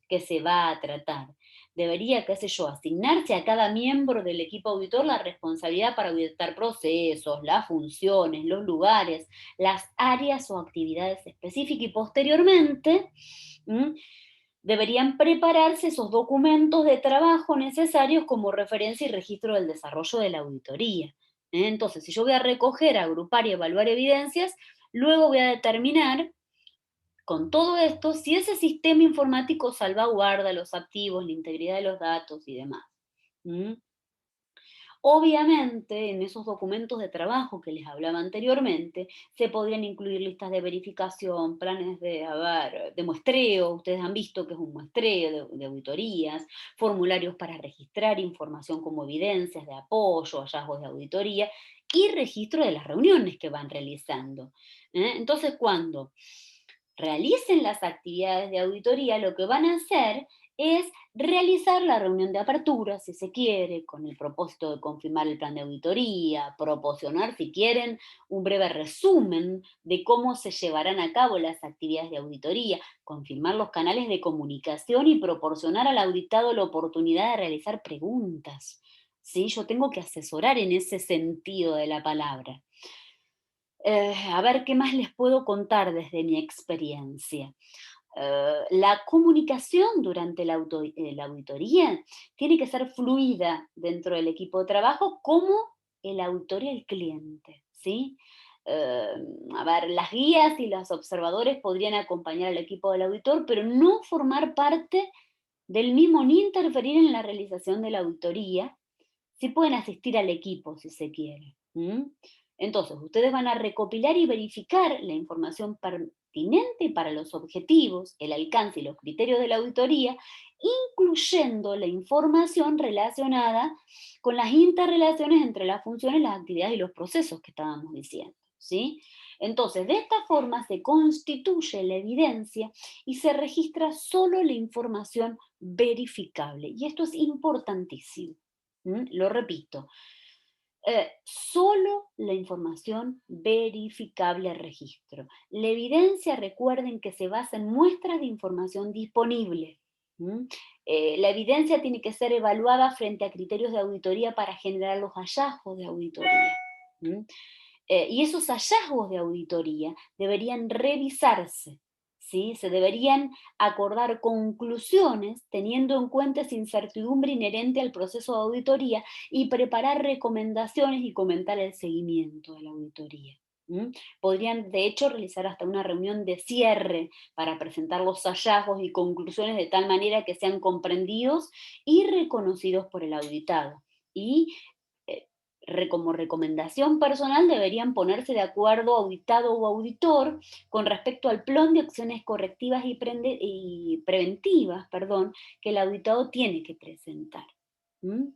que se va a tratar. Debería, qué sé yo, asignarse a cada miembro del equipo auditor la responsabilidad para auditar procesos, las funciones, los lugares, las áreas o actividades específicas y posteriormente deberían prepararse esos documentos de trabajo necesarios como referencia y registro del desarrollo de la auditoría. Entonces, si yo voy a recoger, agrupar y evaluar evidencias, luego voy a determinar con todo esto si ese sistema informático salvaguarda los activos, la integridad de los datos y demás. ¿Mm? Obviamente, en esos documentos de trabajo que les hablaba anteriormente, se podrían incluir listas de verificación, planes de muestreo, ustedes han visto que es un muestreo de auditorías, formularios para registrar información como evidencias de apoyo, hallazgos de auditoría, y registro de las reuniones que van realizando. Entonces, cuando realicen las actividades de auditoría, lo que van a hacer es realizar la reunión de apertura, si se quiere, con el propósito de confirmar el plan de auditoría, proporcionar, si quieren, un breve resumen de cómo se llevarán a cabo las actividades de auditoría, confirmar los canales de comunicación y proporcionar al auditado la oportunidad de realizar preguntas. ¿Sí? Yo tengo que asesorar en ese sentido de la palabra. A ver, ¿qué más les puedo contar desde mi experiencia? La comunicación durante la auditoría tiene que ser fluida dentro del equipo de trabajo como el auditor y el cliente, ¿sí? Eh, a ver, las guías y los observadores podrían acompañar al equipo del auditor, pero no formar parte del mismo ni interferir en la realización de la auditoría. Sí pueden asistir al equipo si se quiere. Entonces, ustedes van a recopilar y verificar la información pertinente para los objetivos, el alcance y los criterios de la auditoría, incluyendo la información relacionada con las interrelaciones entre las funciones, las actividades y los procesos que estábamos diciendo. ¿Sí? Entonces, de esta forma se constituye la evidencia y se registra solo la información verificable. Y esto es importantísimo. Lo repito, solo la información verificable al registro. La evidencia, recuerden que se basa en muestras de información disponible. ¿M? La evidencia tiene que ser evaluada frente a criterios de auditoría para generar los hallazgos de auditoría. ¿M? Y esos hallazgos de auditoría deberían revisarse, ¿sí? Se deberían acordar conclusiones teniendo en cuenta esa incertidumbre inherente al proceso de auditoría y preparar recomendaciones y comentar el seguimiento de la auditoría. Podrían, de hecho, realizar hasta una reunión de cierre para presentar los hallazgos y conclusiones de tal manera que sean comprendidos y reconocidos por el auditado. Y eh, como recomendación personal deberían ponerse de acuerdo auditado o auditor con respecto al plan de acciones correctivas y preventivas, perdón, que el auditado tiene que presentar. ¿Mm?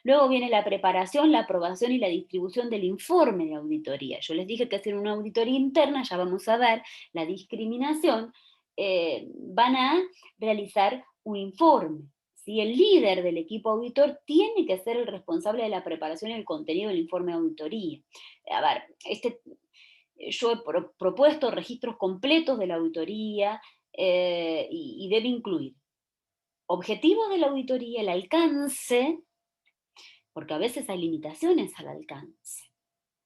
Luego viene la preparación, la aprobación y la distribución del informe de auditoría. Yo les dije que hacer una auditoría interna, ya vamos a ver la discriminación, van a realizar un informe. ¿Sí? El líder del equipo auditor tiene que ser el responsable de la preparación y el contenido del informe de auditoría. A ver, yo he propuesto registros completos de la auditoría y debe incluir objetivos de la auditoría, el alcance, porque a veces hay limitaciones al alcance.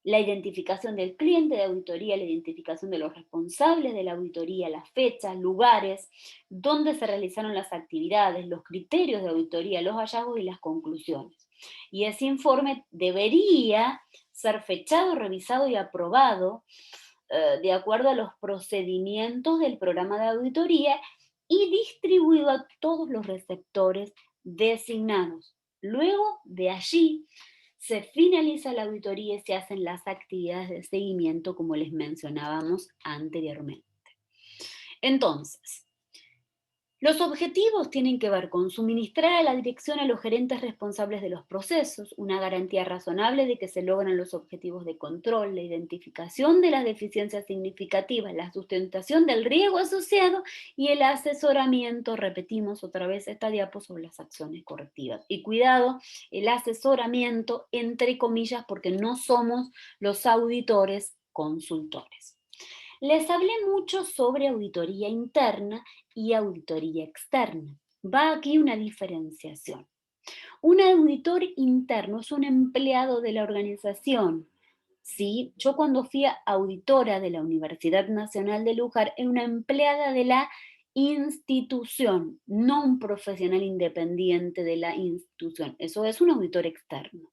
La identificación del cliente de auditoría, la identificación de los responsables de la auditoría, las fechas, lugares, dónde se realizaron las actividades, los criterios de auditoría, los hallazgos y las conclusiones. Y ese informe debería ser fechado, revisado y aprobado de acuerdo a los procedimientos del programa de auditoría y distribuido a todos los receptores designados. Luego de allí se finaliza la auditoría y se hacen las actividades de seguimiento como les mencionábamos anteriormente. Entonces, los objetivos tienen que ver con suministrar a la dirección a los gerentes responsables de los procesos, una garantía razonable de que se logran los objetivos de control, la identificación de las deficiencias significativas, la sustentación del riesgo asociado y el asesoramiento, repetimos otra vez esta diapo sobre las acciones correctivas. Y cuidado, el asesoramiento entre comillas porque no somos los auditores consultores. Les hablé mucho sobre auditoría interna y auditoría externa. Va aquí una diferenciación. Un auditor interno es un empleado de la organización. ¿Sí? Yo cuando fui auditora de la Universidad Nacional de Luján, era una empleada de la institución, no un profesional independiente de la institución. Eso es un auditor externo.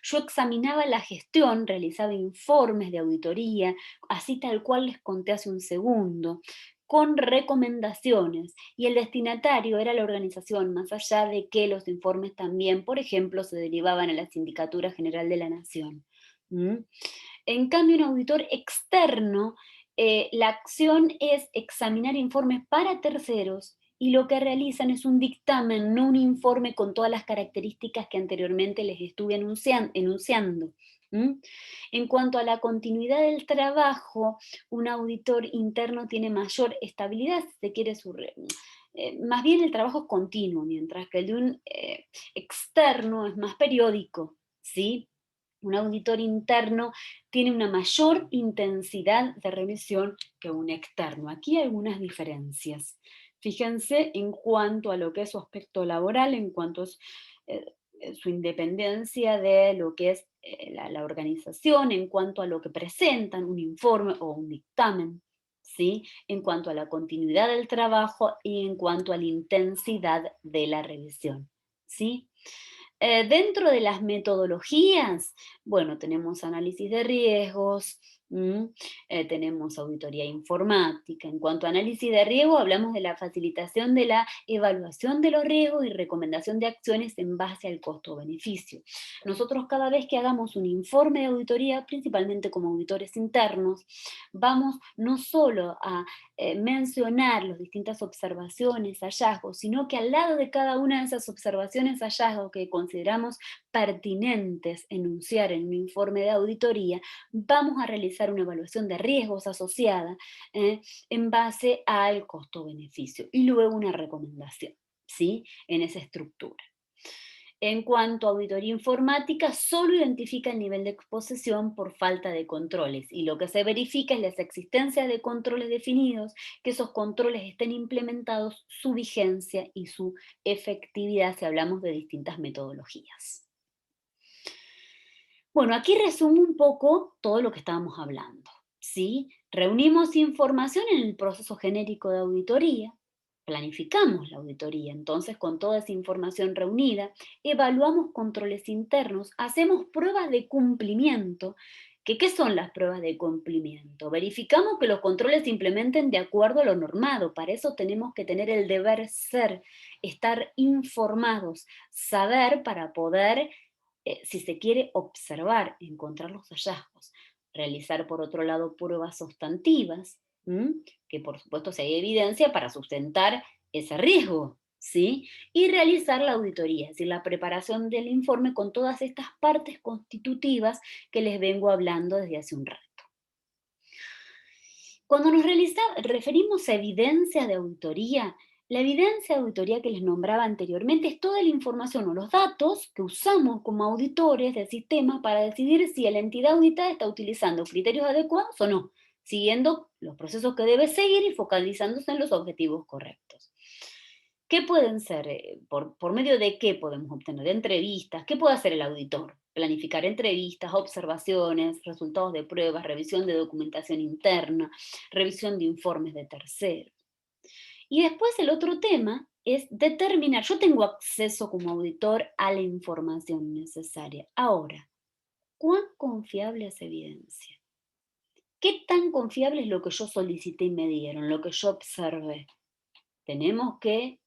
Yo examinaba la gestión, realizaba informes de auditoría, así tal cual les conté hace un segundo, con recomendaciones, y el destinatario era la organización, más allá de que los informes también, por ejemplo, se derivaban a la Sindicatura General de la Nación. En cambio, un auditor externo, la acción es examinar informes para terceros y lo que realizan es un dictamen, no un informe con todas las características que anteriormente les estuve enunciando. ¿Mm? En cuanto a la continuidad del trabajo, un auditor interno tiene mayor estabilidad, si se quiere, más bien el trabajo es continuo, mientras que el de un externo es más periódico, ¿sí? Un auditor interno tiene una mayor intensidad de revisión que un externo. Aquí hay algunas diferencias. Fíjense en cuanto a lo que es su aspecto laboral, en cuanto a su independencia de lo que es la organización, en cuanto a lo que presentan, un informe o un dictamen, ¿sí? En cuanto a la continuidad del trabajo y en cuanto a la intensidad de la revisión, ¿sí? Dentro de las metodologías, bueno, tenemos análisis de riesgos, tenemos auditoría informática. En cuanto a análisis de riesgo, hablamos de la facilitación de la evaluación de los riesgos y recomendación de acciones en base al costo-beneficio. Nosotros cada vez que hagamos un informe de auditoría, principalmente como auditores internos, vamos no solo a mencionar las distintas observaciones, hallazgos, sino que al lado de cada una de esas observaciones, hallazgos que consideramos pertinentes enunciar en un informe de auditoría, vamos a realizar una evaluación de riesgos asociada en base al costo-beneficio y luego una recomendación, ¿sí? En esa estructura. En cuanto a auditoría informática, solo identifica el nivel de exposición por falta de controles y lo que se verifica es la existencia de controles definidos, que esos controles estén implementados, su vigencia y su efectividad si hablamos de distintas metodologías. Bueno, aquí resumo un poco todo lo que estábamos hablando, ¿sí? Reunimos información en el proceso genérico de auditoría, planificamos la auditoría, entonces con toda esa información reunida, evaluamos controles internos, hacemos pruebas de cumplimiento. ¿Qué son las pruebas de cumplimiento? Verificamos que los controles se implementen de acuerdo a lo normado, para eso tenemos que tener el deber ser, estar informados, saber para poder si se quiere observar, encontrar los hallazgos, realizar por otro lado pruebas sustantivas, que por supuesto si hay evidencia para sustentar ese riesgo, ¿sí? Y realizar la auditoría, es decir, la preparación del informe con todas estas partes constitutivas que les vengo hablando desde hace un rato. Cuando nos referimos a evidencia de auditoría, la evidencia de auditoría que les nombraba anteriormente es toda la información o los datos que usamos como auditores del sistema para decidir si la entidad auditada está utilizando criterios adecuados o no, siguiendo los procesos que debe seguir y focalizándose en los objetivos correctos. ¿Qué pueden ser? ¿Por medio de qué podemos obtener? Entrevistas. ¿Qué puede hacer el auditor? Planificar entrevistas, observaciones, resultados de pruebas, revisión de documentación interna, revisión de informes de terceros. Y después el otro tema es determinar, yo tengo acceso como auditor a la información necesaria. Ahora, ¿cuán confiable es evidencia? ¿Qué tan confiable es lo que yo solicité y me dieron, lo que yo observé? Tenemos que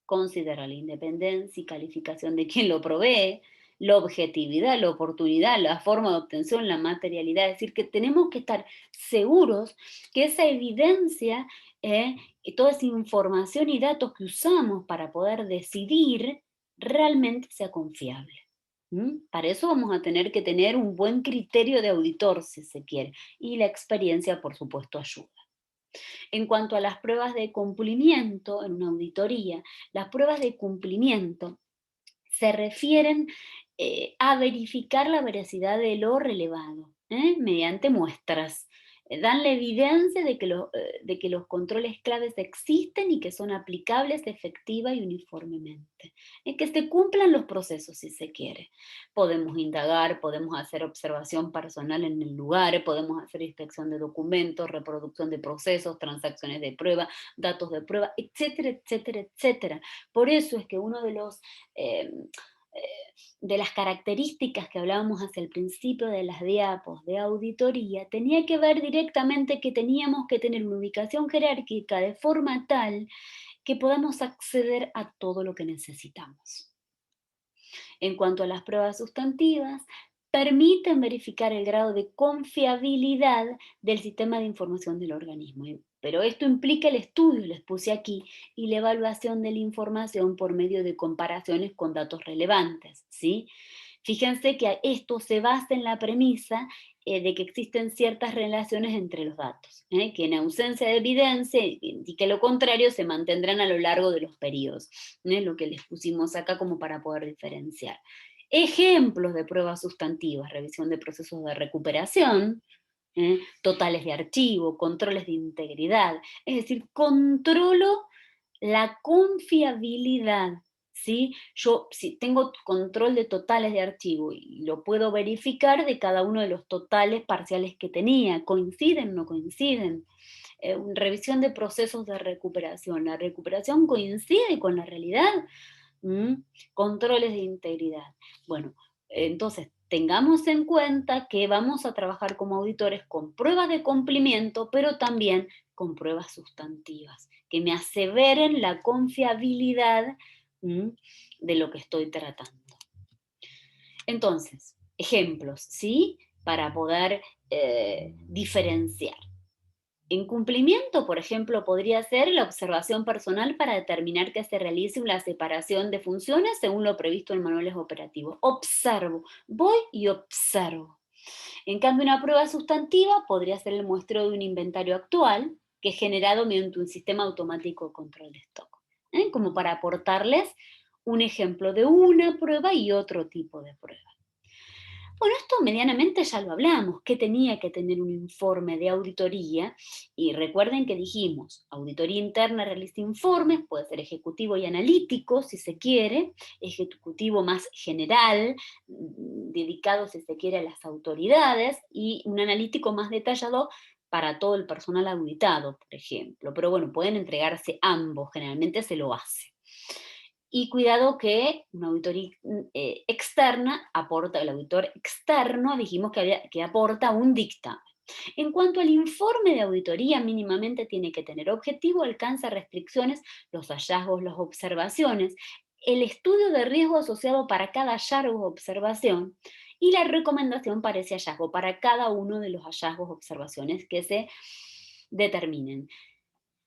considerar la independencia y calificación de quien lo provee, la objetividad, la oportunidad, la forma de obtención, la materialidad. Es decir, que tenemos que estar seguros que esa evidencia y toda esa información y datos que usamos para poder decidir realmente sea confiable. Para eso vamos a tener que tener un buen criterio de auditor, si se quiere, y la experiencia, por supuesto, ayuda. En cuanto a las pruebas de cumplimiento en una auditoría, las pruebas de cumplimiento se refieren a verificar la veracidad de lo relevado mediante muestras. Dan la evidencia de que los controles claves existen y que son aplicables efectiva y uniformemente. Que se cumplan los procesos si se quiere. Podemos indagar, podemos hacer observación personal en el lugar, podemos hacer inspección de documentos, reproducción de procesos, transacciones de prueba, datos de prueba, etcétera, etcétera, etcétera. Por eso es que uno de los eh, de las características que hablábamos hacia el principio de las diapos de auditoría tenía que ver directamente que teníamos que tener una ubicación jerárquica de forma tal que podamos acceder a todo lo que necesitamos. En cuanto a las pruebas sustantivas, permiten verificar el grado de confiabilidad del sistema de información del organismo. Pero esto implica el estudio, les puse aquí, y la evaluación de la información por medio de comparaciones con datos relevantes, ¿sí? Fíjense que esto se basa en la premisa de que existen ciertas relaciones entre los datos, que en ausencia de evidencia y que lo contrario se mantendrán a lo largo de los periodos, lo que les pusimos acá como para poder diferenciar. Ejemplos de pruebas sustantivas: revisión de procesos de recuperación, totales de archivo, controles de integridad, es decir, controlo la confiabilidad, ¿sí? Yo, si tengo control de totales de archivo y lo puedo verificar de cada uno de los totales parciales que tenía, ¿coinciden o no coinciden? Revisión de procesos de recuperación, ¿la recuperación coincide con la realidad? ¿Mm? Controles de integridad. Bueno, entonces tengamos en cuenta que vamos a trabajar como auditores con pruebas de cumplimiento, pero también con pruebas sustantivas, que me aseveren la confiabilidad, ¿m?, de lo que estoy tratando. Entonces, ejemplos, ¿sí? Para poder diferenciar. Incumplimiento, por ejemplo, podría ser la observación personal para determinar que se realice una separación de funciones según lo previsto en manuales operativos. Observo, voy y observo. En cambio, una prueba sustantiva podría ser el muestreo de un inventario actual que es generado mediante un sistema automático de control de stock. Como para aportarles un ejemplo de una prueba y otro tipo de prueba. Bueno, esto medianamente ya lo hablamos, que tenía que tener un informe de auditoría, y recuerden que dijimos, auditoría interna realiza informes, puede ser ejecutivo y analítico si se quiere, ejecutivo más general, dedicado si se quiere a las autoridades, y un analítico más detallado para todo el personal auditado, por ejemplo. Pero bueno, pueden entregarse ambos, generalmente se lo hace. Y cuidado que una auditoría externa aporta, el auditor externo dijimos que aporta un dictamen. En cuanto al informe de auditoría, mínimamente tiene que tener objetivo, alcance, restricciones, los hallazgos, las observaciones, el estudio de riesgo asociado para cada hallazgo o observación y la recomendación para ese hallazgo, para cada uno de los hallazgos o observaciones que se determinen.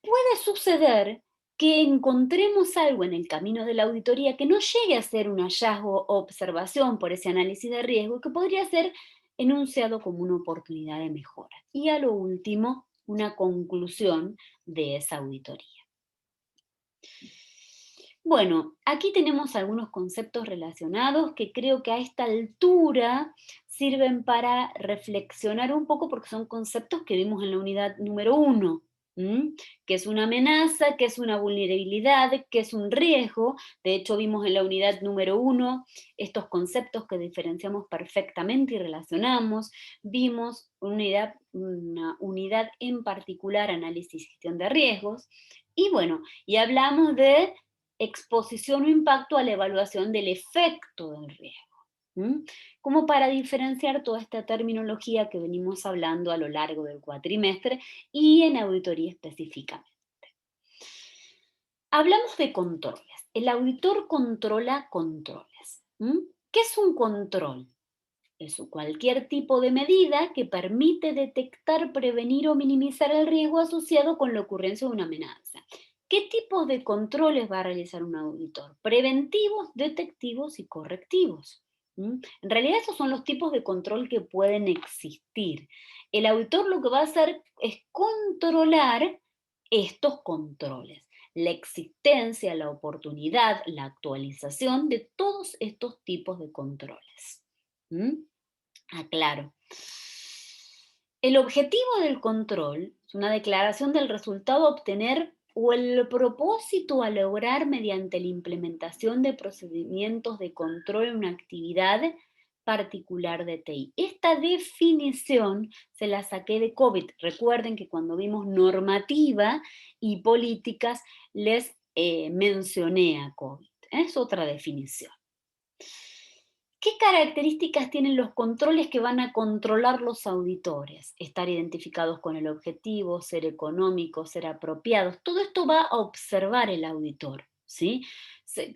Puede suceder que encontremos algo en el camino de la auditoría que no llegue a ser un hallazgo o observación por ese análisis de riesgo, que podría ser enunciado como una oportunidad de mejora. Y a lo último, una conclusión de esa auditoría. Bueno, aquí tenemos algunos conceptos relacionados que creo que a esta altura sirven para reflexionar un poco porque son conceptos que vimos en la unidad número 1. ¿Qué es una amenaza? ¿Qué es una vulnerabilidad? ¿Qué es un riesgo? De hecho, vimos en la unidad número 1 estos conceptos que diferenciamos perfectamente y relacionamos. Vimos una unidad en particular, análisis y gestión de riesgos. Y bueno, y hablamos de exposición o impacto a la evaluación del efecto del riesgo, como para diferenciar toda esta terminología que venimos hablando a lo largo del cuatrimestre y en auditoría específicamente. Hablamos de controles. El auditor controla controles. ¿Qué es un control? Es cualquier tipo de medida que permite detectar, prevenir o minimizar el riesgo asociado con la ocurrencia de una amenaza. ¿Qué tipos de controles va a realizar un auditor? Preventivos, detectivos y correctivos. En realidad esos son los tipos de control que pueden existir. El auditor lo que va a hacer es controlar estos controles, la existencia, la oportunidad, la actualización de todos estos tipos de controles. Aclaro. El objetivo del control es una declaración del resultado a obtener o el propósito a lograr mediante la implementación de procedimientos de control en una actividad particular de TI. Esta definición se la saqué de COVID. Recuerden que cuando vimos normativa y políticas les mencioné a COVID. Es otra definición. ¿Qué características tienen los controles que van a controlar los auditores? Estar identificados con el objetivo, ser económicos, ser apropiados. Todo esto va a observar el auditor, ¿sí?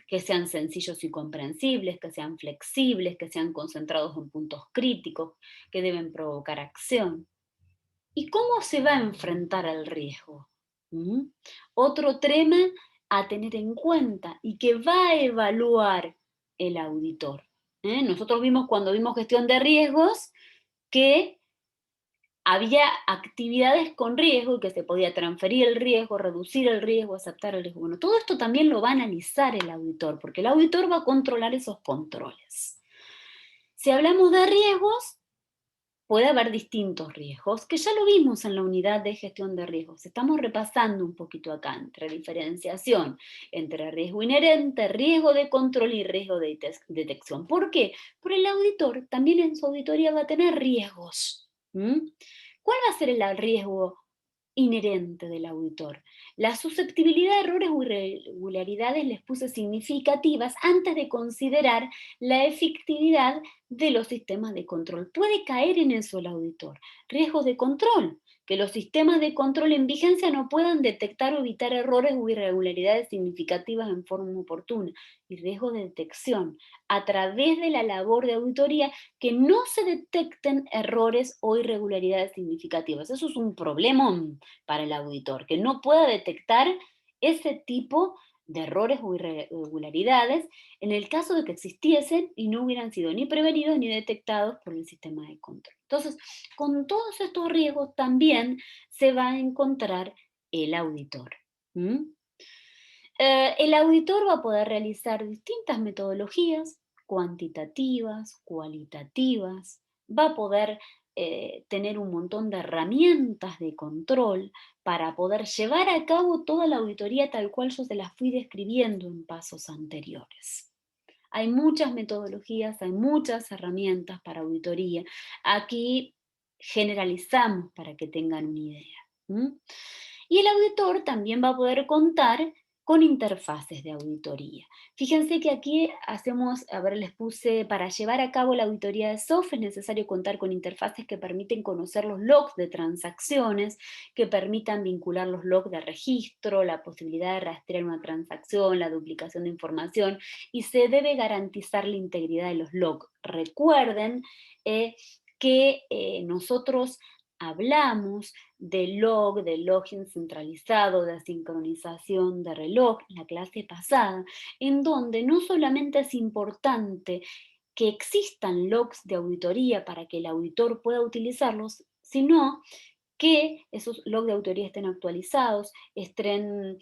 Que sean sencillos y comprensibles, que sean flexibles, que sean concentrados en puntos críticos, que deben provocar acción. ¿Y cómo se va a enfrentar al riesgo? Otro tema a tener en cuenta y que va a evaluar el auditor. Nosotros vimos cuando vimos gestión de riesgos que había actividades con riesgo y que se podía transferir el riesgo, reducir el riesgo, aceptar el riesgo. Bueno, todo esto también lo va a analizar el auditor, porque el auditor va a controlar esos controles. Si hablamos de riesgos, puede haber distintos riesgos, que ya lo vimos en la unidad de gestión de riesgos. Estamos repasando un poquito acá entre diferenciación entre riesgo inherente, riesgo de control y riesgo de detección. ¿Por qué? Porque el auditor también en su auditoría va a tener riesgos. ¿Cuál va a ser el riesgo inherente del auditor? La susceptibilidad de errores o irregularidades les puse significativas antes de considerar la efectividad de los sistemas de control. Puede caer en eso el auditor. Riesgos de control, que los sistemas de control en vigencia no puedan detectar o evitar errores o irregularidades significativas en forma oportuna. Y riesgos de detección, a través de la labor de auditoría, que no se detecten errores o irregularidades significativas. Eso es un problema para el auditor, que no pueda detectar ese tipo de errores o irregularidades en el caso de que existiesen y no hubieran sido ni prevenidos ni detectados por el sistema de control. Entonces, con todos estos riesgos también se va a encontrar el auditor. El auditor va a poder realizar distintas metodologías cuantitativas, cualitativas, va a poder tener un montón de herramientas de control para poder llevar a cabo toda la auditoría tal cual yo se las fui describiendo en pasos anteriores. Hay muchas metodologías, hay muchas herramientas para auditoría. Aquí generalizamos para que tengan una idea. Y el auditor también va a poder contar con interfaces de auditoría. Fíjense que aquí hacemos, a ver, les puse, para llevar a cabo la auditoría de software es necesario contar con interfaces que permiten conocer los logs de transacciones, que permitan vincular los logs de registro, la posibilidad de rastrear una transacción, la duplicación de información, y se debe garantizar la integridad de los logs. Recuerden que nosotros hablamos de login centralizado, de sincronización de reloj, la clase pasada, en donde no solamente es importante que existan logs de auditoría para que el auditor pueda utilizarlos, sino que esos logs de auditoría estén actualizados, estén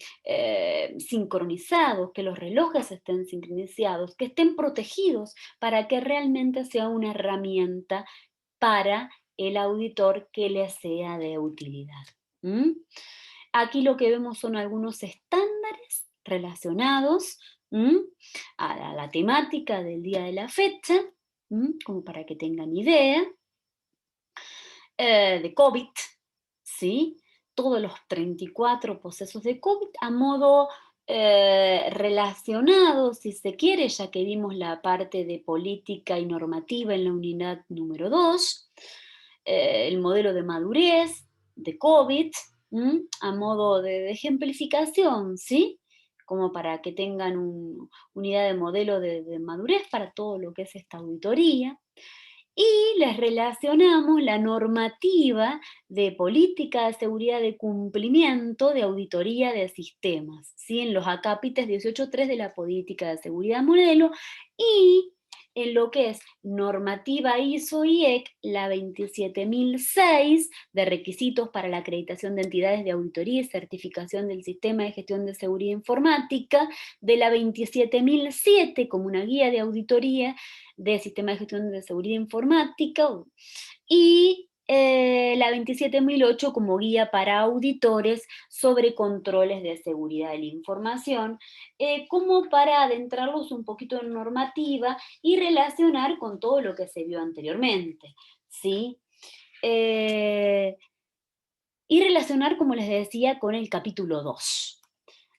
sincronizados, que los relojes estén sincronizados, que estén protegidos para que realmente sea una herramienta para el auditor que le sea de utilidad. Aquí lo que vemos son algunos estándares relacionados a la temática del día de la fecha, como para que tengan idea, de COVID, ¿sí? Todos los 34 procesos de COVID a modo relacionado, si se quiere, ya que vimos la parte de política y normativa en la unidad número 2, el modelo de madurez de COVID, a modo de ejemplificación, ¿sí? Como para que tengan una unidad de modelo de madurez para todo lo que es esta auditoría. Y les relacionamos la normativa de política de seguridad de cumplimiento de auditoría de sistemas, ¿sí? En los acápites 18.3 de la política de seguridad modelo, y en lo que es normativa ISO IEC, la 27006 de requisitos para la acreditación de entidades de auditoría y certificación del sistema de gestión de seguridad informática, de la 27007 como una guía de auditoría de Sistema de Gestión de Seguridad Informática, y la 27008 como guía para auditores sobre controles de seguridad de la información, como para adentrarlos un poquito en normativa y relacionar con todo lo que se vio anteriormente, ¿sí? Y relacionar, como les decía, con el capítulo 2.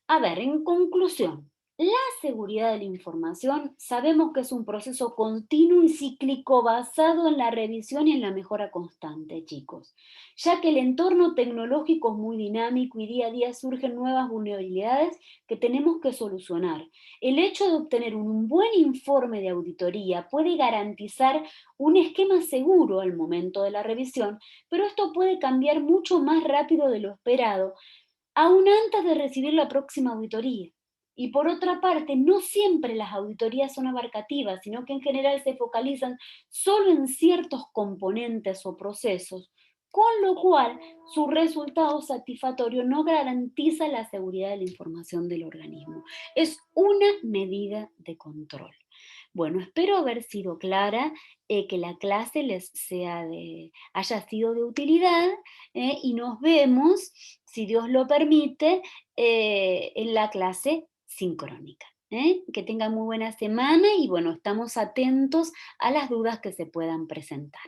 A ver, en conclusión, la seguridad de la información sabemos que es un proceso continuo y cíclico basado en la revisión y en la mejora constante, chicos, ya que el entorno tecnológico es muy dinámico y día a día surgen nuevas vulnerabilidades que tenemos que solucionar. El hecho de obtener un buen informe de auditoría puede garantizar un esquema seguro al momento de la revisión, pero esto puede cambiar mucho más rápido de lo esperado aún antes de recibir la próxima auditoría. Y por otra parte, no siempre las auditorías son abarcativas, sino que en general se focalizan solo en ciertos componentes o procesos, con lo cual su resultado satisfactorio no garantiza la seguridad de la información del organismo. Es una medida de control. Bueno, espero haber sido clara, que la clase haya sido de utilidad, y nos vemos, si Dios lo permite, en la clase sincrónica. Que tengan muy buena semana y bueno, estamos atentos a las dudas que se puedan presentar.